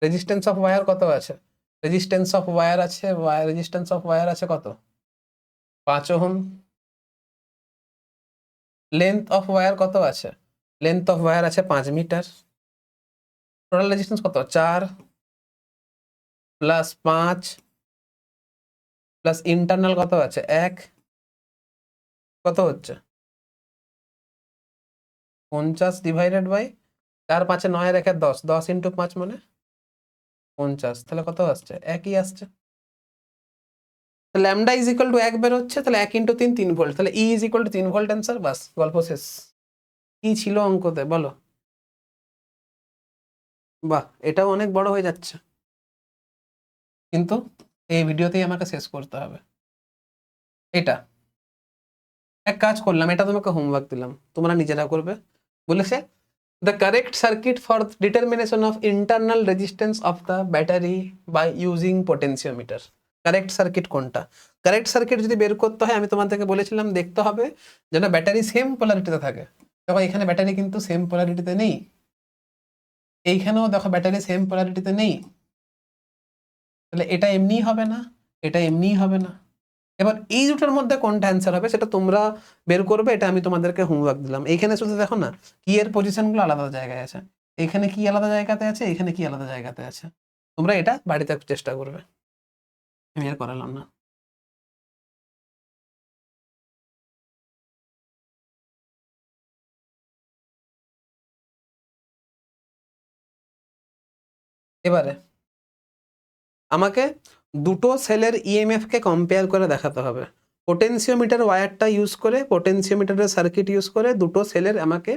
রেজিস্ট্যান্স অফ ওয়্যার কত আছে? রেজিস্ট্যান্স অফ ওয়্যার আছে কত? 5 ওহম। লেন্থ অফ ওয়্যার কত আছে? লেন্থ অফ ওয়্যার আছে 5 মিটার। টোটাল রেজিস্ট্যান্স কত? 4 প্লাস 5 প্লাস ইন্টারনাল কত আছে? 1, কত হচ্ছে? 50 ডিভাইডেড বাই 4, 5 9 রেখে 10, 10 ইন্টু 5 মানে 50। তাহলে কত আসছে? একই আসছে। ল্যামডা ইজ ইকুয়াল টু 1 বেরোচ্ছে, তাহলে 1 ইন্টু 3 3 ভোল্ট, তাহলে E is equal to 3 volt answer. বাস, গল্প শেষ। কি ছিল অঙ্কতে বলো? বাহ, এটাও অনেক বড় হয়ে যাচ্ছে, কিন্তু এই ভিডিওতেই আমাকে শেষ করতে হবে। এটা এক কাজ করলাম, এটা তোমাকে হোমওয়ার্ক দিলাম, তোমরা নিজেরা করবে। বলেছে the correct circuit for determination of internal resistance of the battery by using potentiometer. Correct circuit কোনটা? কারেক্ট সার্কিট যদি বের করতে হয়, আমি তোমাদেরকে বলেছিলাম দেখতে হবে যেন ব্যাটারি সেম পোলারিটিতে থাকে। দেখো এখানে ব্যাটারি কিন্তু সেম পোলারিটিতে নেই, এইখানেও দেখো ব্যাটারি সেম পোলারিটিতে নেই, তাহলে এটা এমনিই হবে না, এটা এমনিই হবে না। এবার এই দুটোর মধ্যে কোনটা অ্যান্সার হবে সেটা তোমরা বের করবে, এটা আমি তোমাদেরকে হোমওয়ার্ক দিলাম। এইখানে শুধু দেখো না, কি এর পজিশনগুলো আলাদা জায়গায় আছে, এখানে কি আলাদা জায়গাতে আছে, এখানে কি আলাদা জায়গাতে আছে। তোমরা এটা বাড়িতে চেষ্টা করবে, আমি আর করালাম না। এবারে আমাকে দুটো সেলের ইএমএফ কে কম্পেয়ার করে দেখাতে হবে। পোটেনশিওমিটার ওয়্যারটা ইউজ করে, পোটেনশিওমিটারের সার্কিট ইউজ করে দুটো সেলের আমাকে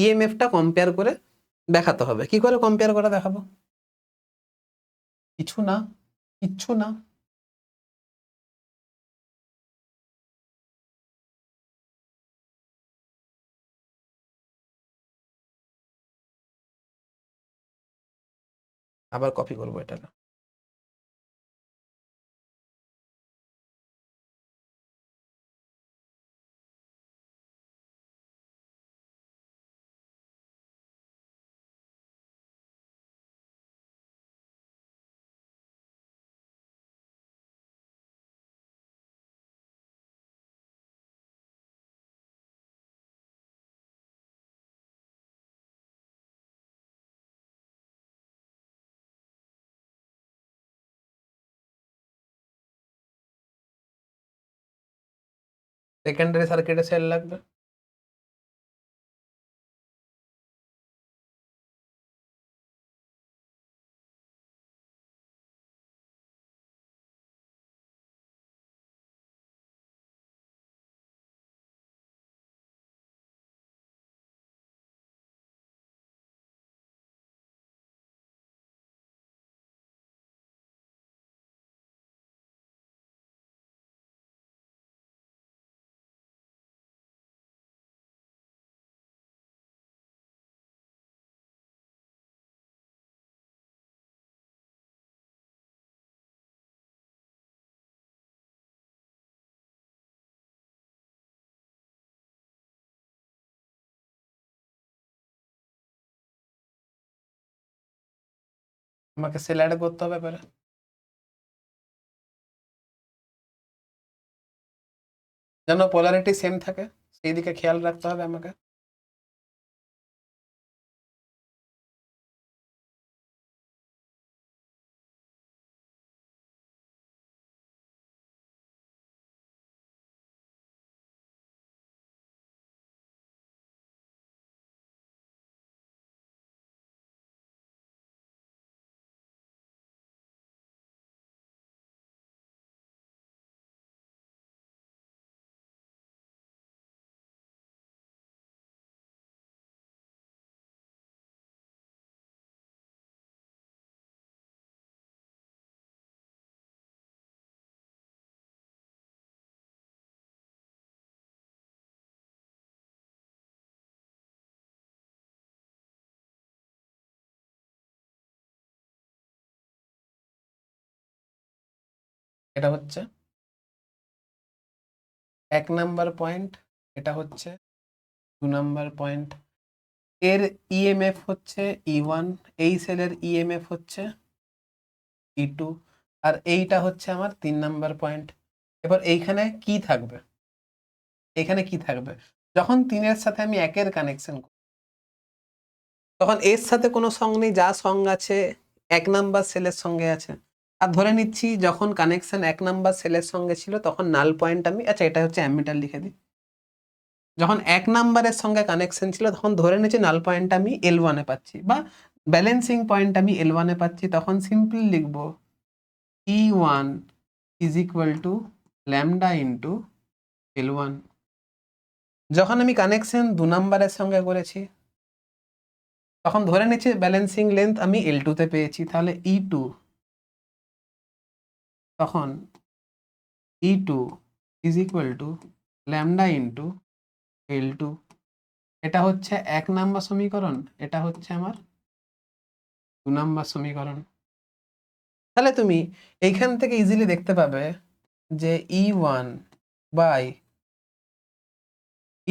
ইএমএফটা কম্পেয়ার করে দেখাতে হবে। কি করে কম্পেয়ার করে দেখাবো? কিছু না, কিচ্ছু না। আবার কপি করবো এটা। সেকেন্ডারি সার্কিটে সেল লাগবে। আমাকে সেল অ্যাড করতে হবে এবারে। যেন পোলারিটি সেম থাকে সেই দিকে খেয়াল রাখতে হবে আমাকে। এটা হচ্ছে 1 নাম্বার পয়েন্ট, এটা হচ্ছে 2 নাম্বার পয়েন্ট। এর ইএমএফ হচ্ছে E1, এই সেলের ইএমএফ হচ্ছে E2, আর এইটা হচ্ছে আমার 3 নাম্বার পয়েন্ট। এবার এইখানে কি থাকবে, এখানে কি থাকবে? যখন 3 এর সাথে আমি 1 এর কানেকশন করি, তখন এর সাথে কোনো সং নেই, যা সং আছে 1 নাম্বার সেলের সঙ্গে আছে। আর ধরে নিচ্ছি যখন কানেকশন 1 নাম্বার সেলের সঙ্গে ছিল তখন নাল পয়েন্ট আমি, আচ্ছা এটা হচ্ছে অ্যামিটার লিখে দিই। যখন 1 নাম্বারের সঙ্গে কানেকশন ছিল তখন ধরে নিচ্ছি নাল পয়েন্ট আমি L1 এ পাচ্ছি, বা ব্যালেন্সিং পয়েন্ট আমি L1 এ পাচ্ছি। তখন সিম্পলি লিখব E1 is equal to lambda into L1। যখন আমি কানেকশন 2 নাম্বারের সঙ্গে করেছি তখন ধরে নিচ্ছি ব্যালেন্সিং লেন্থ আমি L2 তে পেয়েছি, তাহলে E2, তখন E2 is equal to lambda into L2। এটা হচ্ছে 1 নাম্বার সমীকরণ, এটা হচ্ছে আমার 2 নাম্বার সমীকরণ। তাহলে তুমি এইখান থেকে ইজিলি দেখতে পাবে যে E1 by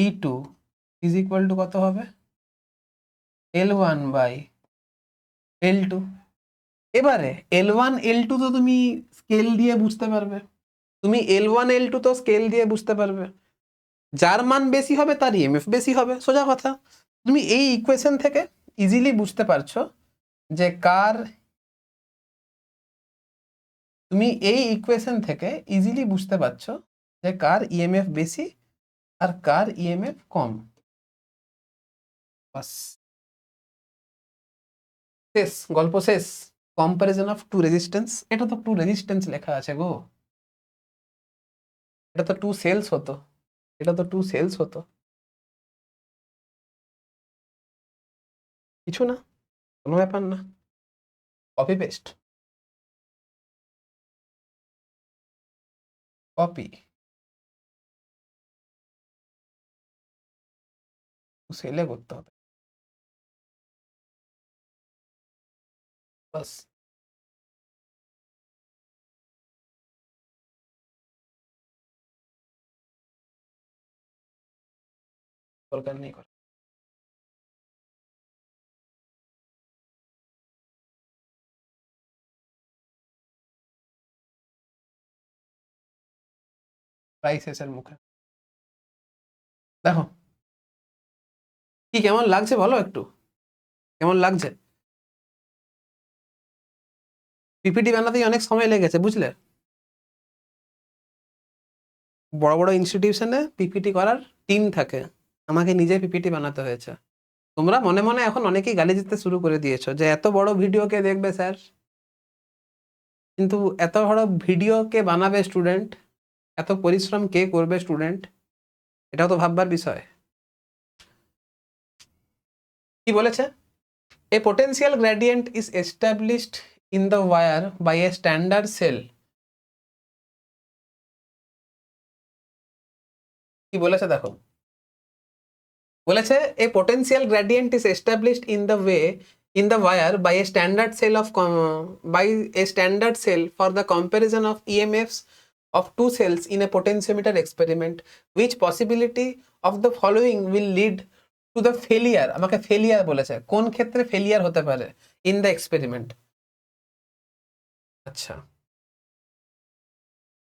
E2 is equal to কত হবে, L1 বাই L2। এবারে L1 L2 তো তুমি স্কেল দিয়ে বুঝতে পারবে, তুমি L1 L2 তো স্কেল দিয়ে বুঝতে পারবে। যার মান বেশি হবে তার ইএমএফ বেশি হবে, সোজা কথা। তুমি এই ইকুয়েশন থেকে ইজিলি বুঝতে পারছো যে কার, তুমি এই ইকুয়েশন থেকে ইজিলি বুঝতে পারছো যে কার ইএমএফ বেশি আর কার ইএমএফ কম। বাস, শেষ, গল্প শেষ। কম্পারিজন অফ টু রেজিস্ট্যান্স, এটা তো টু রেজিস্ট্যান্স লেখা আছে গো, এটা তো টু সেলস হতো, এটা তো টু সেলস হতো। কিছু না, কোনো ব্যাপার না, কপি পেস্ট, কপি সেলে করতে হবে, বাস। দরকার নেই করা। ক্রাইসিসের মুখে দেখো কি কেমন লাগছে, বলো একটু কেমন লাগছে। পিপিটি বানাতেই অনেক সময় লেগেছে, বুঝলে। বড় বড় ইনস্টিটিউশনে পিপিটি করার টিম থাকে, আমাকে নিজে পিপিটি বানাতে হয়েছে। তোমরা মনে মনে এখন অনেকেই গালি দিতে শুরু করে দিয়েছো যে এত বড় ভিডিও কে দেখবে স্যার, কিন্তু এত বড় ভিডিও কে বানাবে স্টুডেন্ট, এত পরিশ্রম কে করবে স্টুডেন্ট, এটাও তো ভাববার বিষয়। কি বলেছে, a potential gradient is established in the wire by a standard cell. কি বলেছে দেখো, বলেছে a potential gradient is established in the wire by a standard cell for the comparison of EMFs of two cells in a potentiometer experiment, which possibility of the following will lead to the failure। আমাকে failure বলেছে, কোন ক্ষেত্রে failure হতে পারে in the experiment। আচ্ছা,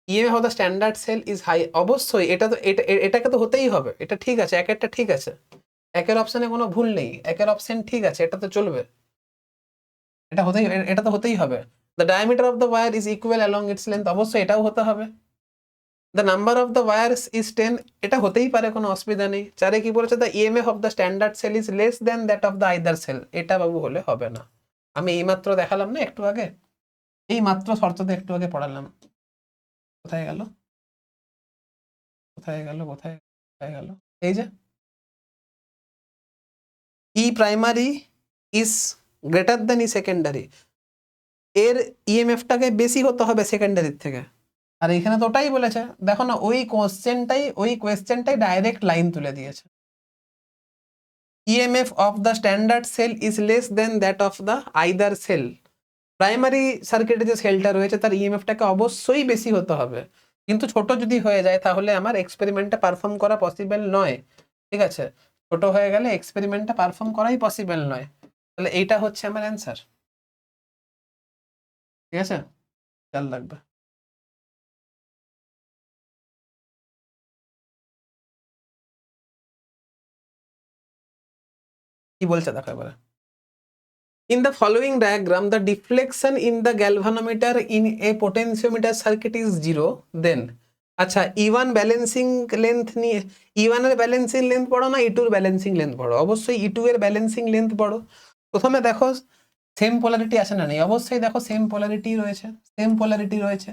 EMF of the standard cell is high, অবশ্যই এটা তো এটাকে তো হতেই হবে, এটা ঠিক আছে, এক একটা ঠিক আছে, একের অপশনে কোনো ভুল নেই, একের অপশন ঠিক আছে, এটা তো চলবে, এটা তো হতেই হবে। The diameter of the wire is equal along it's length, অবশ্যই এটাও হতে হবে। The number of the wires is 10, এটা হতেই পারে, কোনো অসুবিধা নেই। চারে কি বলেছে, the EMF of the standard cell is less than that of the either cell, এটা বাবু হলে হবে না। আমি এইমাত্র দেখালাম না একটু আগে, এই মাত্র শর্ততে একটু আগে পড়ালাম। কোথায় গেল, কোথায় গেল, কোথায় কোথায় গেল, এই যে E primary is greater than E secondary, এর ইএমএফটাকে বেশি হতে হবে সেকেন্ডারির থেকে। আর এখানে তো ওটাই বলেছে, দেখো না ওই কোয়েশ্চেনটাই ডাইরেক্ট লাইন তুলে দিয়েছে। EMF of the standard cell is less than that of the either cell, primary সার্কিটে যে সেলটা রয়েছে তার ইএমএফটাকে অবশ্যই বেশি হতে হবে, কিন্তু ছোট যদি হয়ে যায় তাহলে আমার এক্সপেরিমেন্টটা পারফর্ম করা পসিবল নয়। ঠিক আছে, ছোট হয়ে গেলে এক্সপেরিমেন্টটা পারফর্ম করাই পসিবল নয়। তাহলে এইটা হচ্ছে আমার অ্যান্সার। ঠিক আছে, খেয়াল রাখবে। কি বলছে দেখো এবারে। In the following diagram, the deflection in the galvanometer in a potentiometer circuit is 0. Then, আচ্ছা E1 ব্যালেন্সিং লেন্থ নিয়ে, E1 এর ব্যালেন্সিং লেন্থ বড় না E2 এর ব্যালেন্সিং লেন্থ বড়? অবশ্যই E2 এর ব্যালেন্সিং লেন্থ বড়। প্রথমে দেখো সেম পোলারিটি আছে না নেই? অবশ্যই দেখো সেম পোলারিটি রয়েছে, সেম পোলারিটি রয়েছে।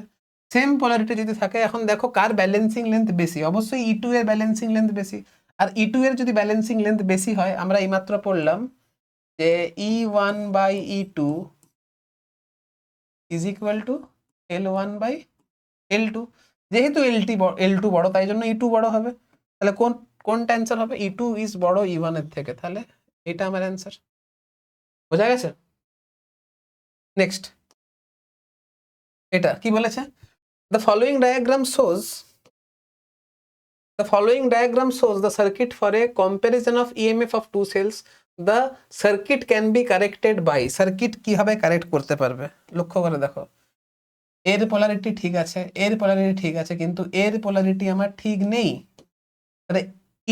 সেম পোলারিটি যদি থাকে, এখন দেখো কার ব্যালেন্সিং লেন্থ বেশি? অবশ্যই E2 এর ব্যালেন্সিং লেন্থ বেশি। আর E2 এর যদি ব্যালেন্সিং লেন্থ বেশি হয়, আমরা এইমাত্র পড়লাম যে E1 by E2 is equal to L1 by L2। যেহেতু L2 বড়, তাই জন্য E2 বড় হবে। তাহলে কোনটা অ্যান্সার হবে? E2 ইজ বড় E1 এর থেকে, তাহলে এটা আমার অ্যান্সার। বোঝা গেছে? নেক্সট, এটা কি বলেছে? The following diagram shows the circuit for a comparison of EMF of two cells. The circuit can be corrected by, circuit কিভাবে কারেক্ট করতে পারবে? লক্ষ্য করে দেখো, এর পোলারিটি ঠিক আছে, এর পোলারিটি ঠিক আছে, কিন্তু এর পোলারিটি আমার ঠিক নেই। তাহলে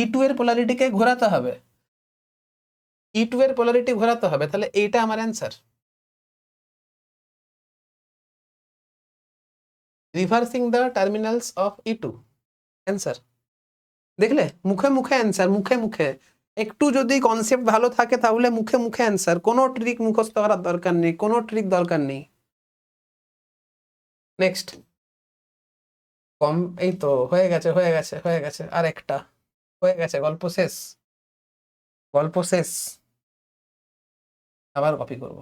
E2 এর পোলারিটিকে ঘোরাতে হবে, E2 এর পোলারিটি ঘোরাতে হবে, তাহলে এইটা আমার answer. Reversing the terminals of E2, answer. দেখলে, মুখে মুখে অ্যান্সার, মুখে মুখে। একটু যদি কনসেপ্ট ভালো থাকে তাহলে মুখে মুখে অ্যান্সার, কোনো ট্রিক মুখস্থ করার দরকার নেই, কোনো ট্রিক দরকার নেই। নেক্সট, কম, এই তো হয়ে গেছে, হয়ে গেছে, হয়ে গেছে, আর একটা হয়ে গেছে, গল্প শেষ, গল্প শেষ। আবার কপি করব।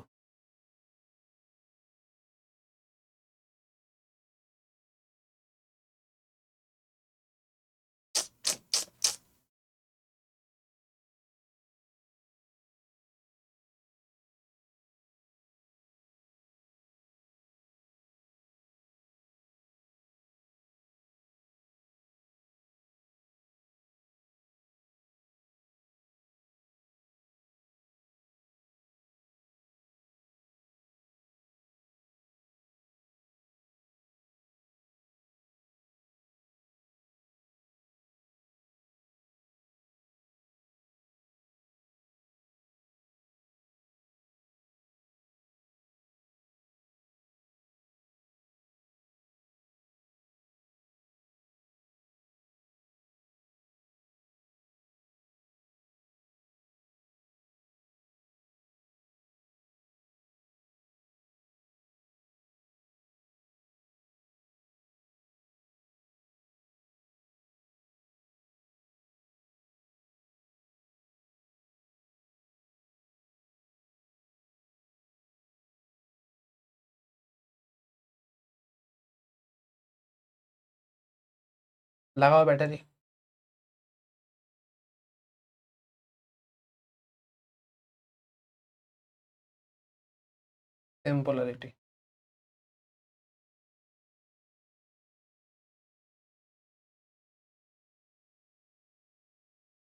লাগাও ব্যাটারি। Same polarity.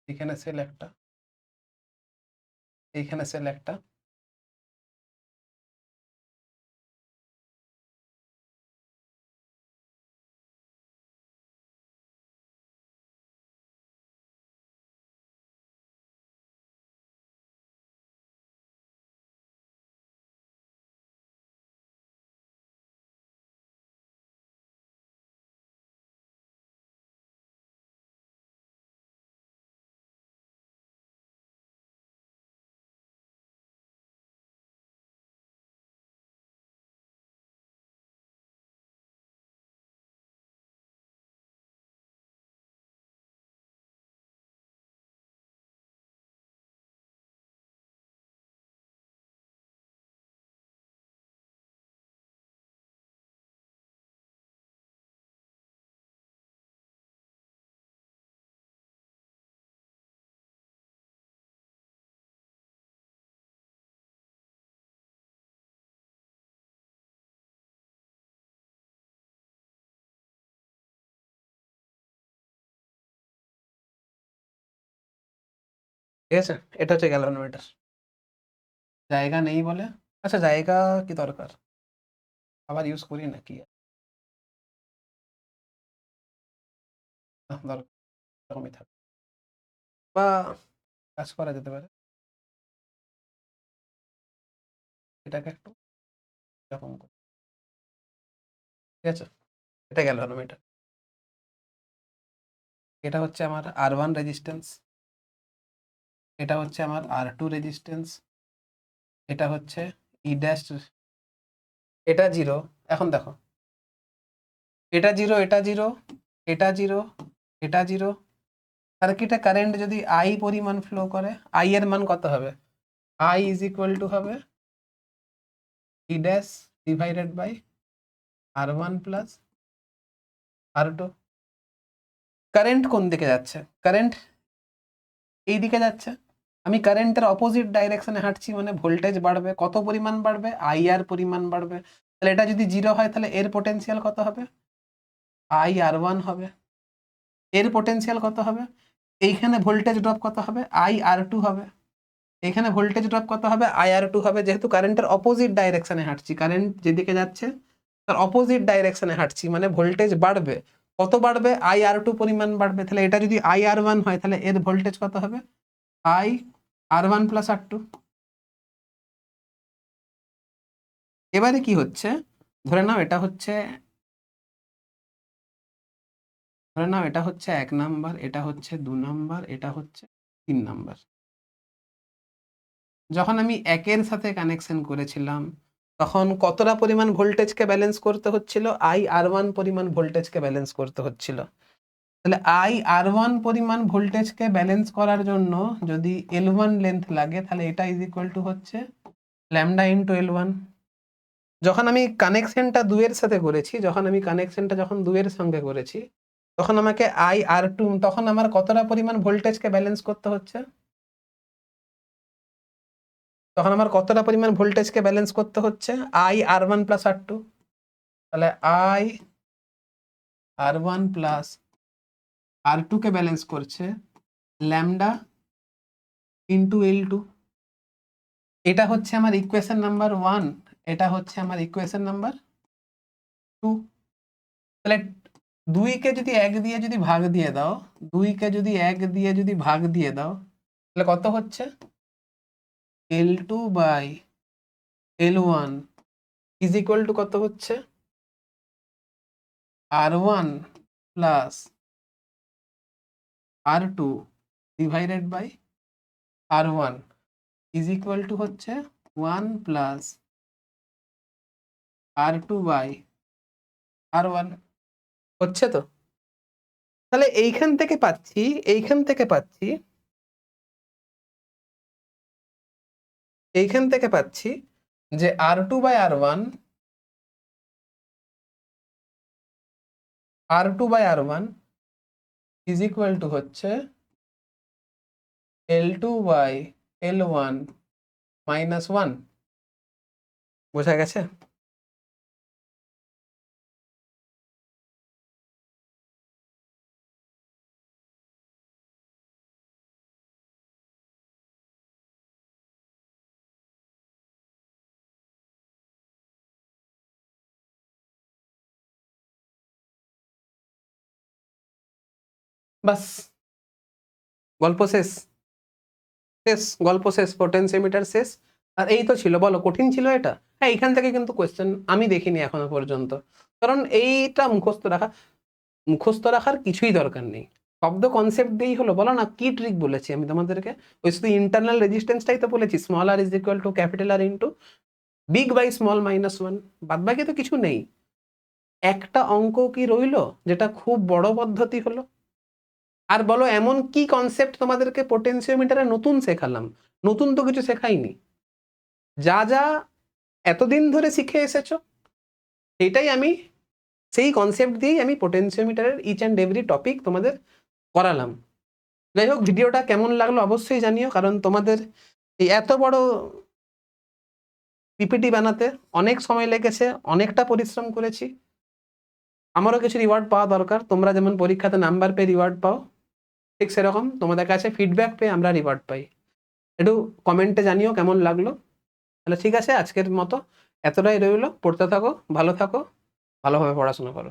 এখানে সেল একটা, এইখানে সেল একটা। ঠিক আছে, এটা হচ্ছে গ্যালভানোমিটার। জায়গা নেই বলে, আচ্ছা জায়গা কি দরকার, আবার ইউজ করি নাকি, দরকার এরকমই থাকে, বা কাজ করা যেতে পারে, এটাকে একটু এরকম করে, ঠিক আছে, এটা গ্যালভানোমিটার। এটা হচ্ছে আমার R1 রেজিস্ট্যান্স, এটা হচ্ছে আমার R2 রেজিস্ট্যান্স, এটা হচ্ছে ই ড্যাশ, এটা 0। এখন দেখো, এটা 0, এটা 0, এটা 0, এটা 0। সার্কিটে কারেন্ট যদি I পরিমাণ ফ্লো করে, I এর মান কত হবে? I ইজ ইকুয়াল টু হবে E dash divided by R1 plus R2। Current কোন দিকে যাচ্ছে? কারেন্ট এই দিকে যাচ্ছে। আমি কারেন্টের অপোজিট ডাইরেকশনে হাঁটছি, মানে ভোল্টেজ বাড়বে। কত পরিমাণ বাড়বে? IR পরিমাণ বাড়বে। তাহলে এটা যদি 0 হয় তাহলে এর পোটেনশিয়াল কত হবে? IR1 হবে। এর পোটেনশিয়াল কত হবে? এইখানে ভোল্টেজ ড্রপ কত হবে? IR2 হবে। এখানে ভোল্টেজ ড্রপ কত হবে? IR2 হবে। যেহেতু কারেন্টের অপোজিট ডাইরেকশনে হাঁটছি, কারেন্ট যেদিকে যাচ্ছে তার অপোজিট ডাইরেকশনে হাঁটছি, মানে ভোল্টেজ বাড়বে। কত বাড়বে? IR2 পরিমাণ বাড়বে। তাহলে এটা যদি IR1 হয় তাহলে এর ভোল্টেজ কত হবে? IR1 plus R2। এবারে কি হচ্ছে, ধরে নাও এটা হচ্ছে 1 নাম্বার, এটা হচ্ছে 2 নাম্বার, এটা হচ্ছে 3 নাম্বার। যখন আমি 1 সাথে কানেকশন করেছিলাম তখন কতটা পরিমাণ ভোল্টেজকে ব্যালেন্স করতে হচ্ছিল? IR1 পরিমাণ ভোল্টেজকে ব্যালেন্স করতে হচ্ছিল। তাহলে IR1 পরিমাণ ভোল্টেজকে ব্যালেন্স করার জন্য যদি L1 লেন্থ লাগে, তাহলে এটা ইজ ইকুয়াল টু হচ্ছে ল্যামডা ইন্টু L1। যখন আমি কানেকশনটা 2 এর সাথে করেছি, যখন 2 এর সঙ্গে করেছি, তখন আমাকে IR2, তখন আমার কতটা পরিমাণ ভোল্টেজকে ব্যালেন্স করতে হচ্ছে? তখন আমার কতটা পরিমাণ ভোল্টেজকে ব্যালেন্স করতে হচ্ছে? IR1 plus R2। তাহলে IR1 প্লাস R2 কে ব্যালেন্স করছে ল্যামডা ইন্টু L2। এটা হচ্ছে আমার ইকুয়েশন নাম্বার 1, এটা হচ্ছে আমার ইকুয়েশন নাম্বার 2। তাহলে 2 কে যদি 1 দিয়ে যদি ভাগ দিয়ে দাও, 2 কে যদি 1 দিয়ে যদি ভাগ দিয়ে দাও, তাহলে কত হচ্ছে? L2 by L1 is equal to কত হচ্ছে? R1 plus R2 divided by R1 is equal to হচ্ছে 1 প্লাস R2 বাই R1। হচ্ছে তো? তাহলে এইখান থেকে পাচ্ছি, এইখান থেকে পাচ্ছি, এইখান থেকে পাচ্ছি যে R2 by R1, R2 by R1 is equal to হচ্ছে L2 বাই L1 মাইনাস 1। বোঝা গেছে? বাস, গল্প শেষ। শেষ, গল্প শেষ, পোটেনশিওমিটার শেষ। আর এই তো ছিল, বলো কঠিন ছিল এটা? হ্যাঁ, এখান থেকে কিন্তু কোয়েশ্চেন আমি দেখিনি এখনো পর্যন্ত, কারণ এইটা মুখস্থ রাখার কিছুই দরকার নেই। শব্দ কনসেপ্ট দিয়েই হলো। বলো না কি ট্রিক বলেছি আমি তোমাদেরকে? ওই শুধু ইন্টারনাল রেজিস্ট্যান্সটাই তো বলেছি, small R is equal to capital R into big by small minus 1। বাদ বাকি তো কিছু নেই। একটা অঙ্ক কি রইলো যেটা খুব বড় পদ্ধতি হলো? আর বলো এমন কি কনসেপ্ট তোমাদেরকে পোটেনশিওমিটারে নতুন শেখালাম? নতুন তো কিছু শেখাইনি। যা যা এতদিন ধরে শিখে এসেছো সেটাই আমি, সেই কনসেপ্ট দিয়েই আমি পোটেনশিওমিটারের ইচ অ্যান্ড এভরি টপিক তোমাদের করালাম। যাই হোক, ভিডিওটা কেমন লাগলো অবশ্যই জানিও, কারণ তোমাদের এই এত বড় পিপিটি বানাতে অনেক সময় লেগেছে, অনেকটা পরিশ্রম করেছি। আমারও কিছু রিওয়ার্ড পাওয়া দরকার। তোমরা যেমন পরীক্ষাতে নাম্বার পেয়ে রিওয়ার্ড পাও, ঠিক সেরকম তোমাদের কাছে ফিডব্যাক পেয়ে আমরা রিওয়ার্ড পাই। একটু কমেন্টে জানিও কেমন লাগলো। তাহলে ঠিক আছে, আজকের মতো এতটাই রইলো। পড়তে থাকো, ভালো থাকো, ভালোভাবে পড়াশোনা করো।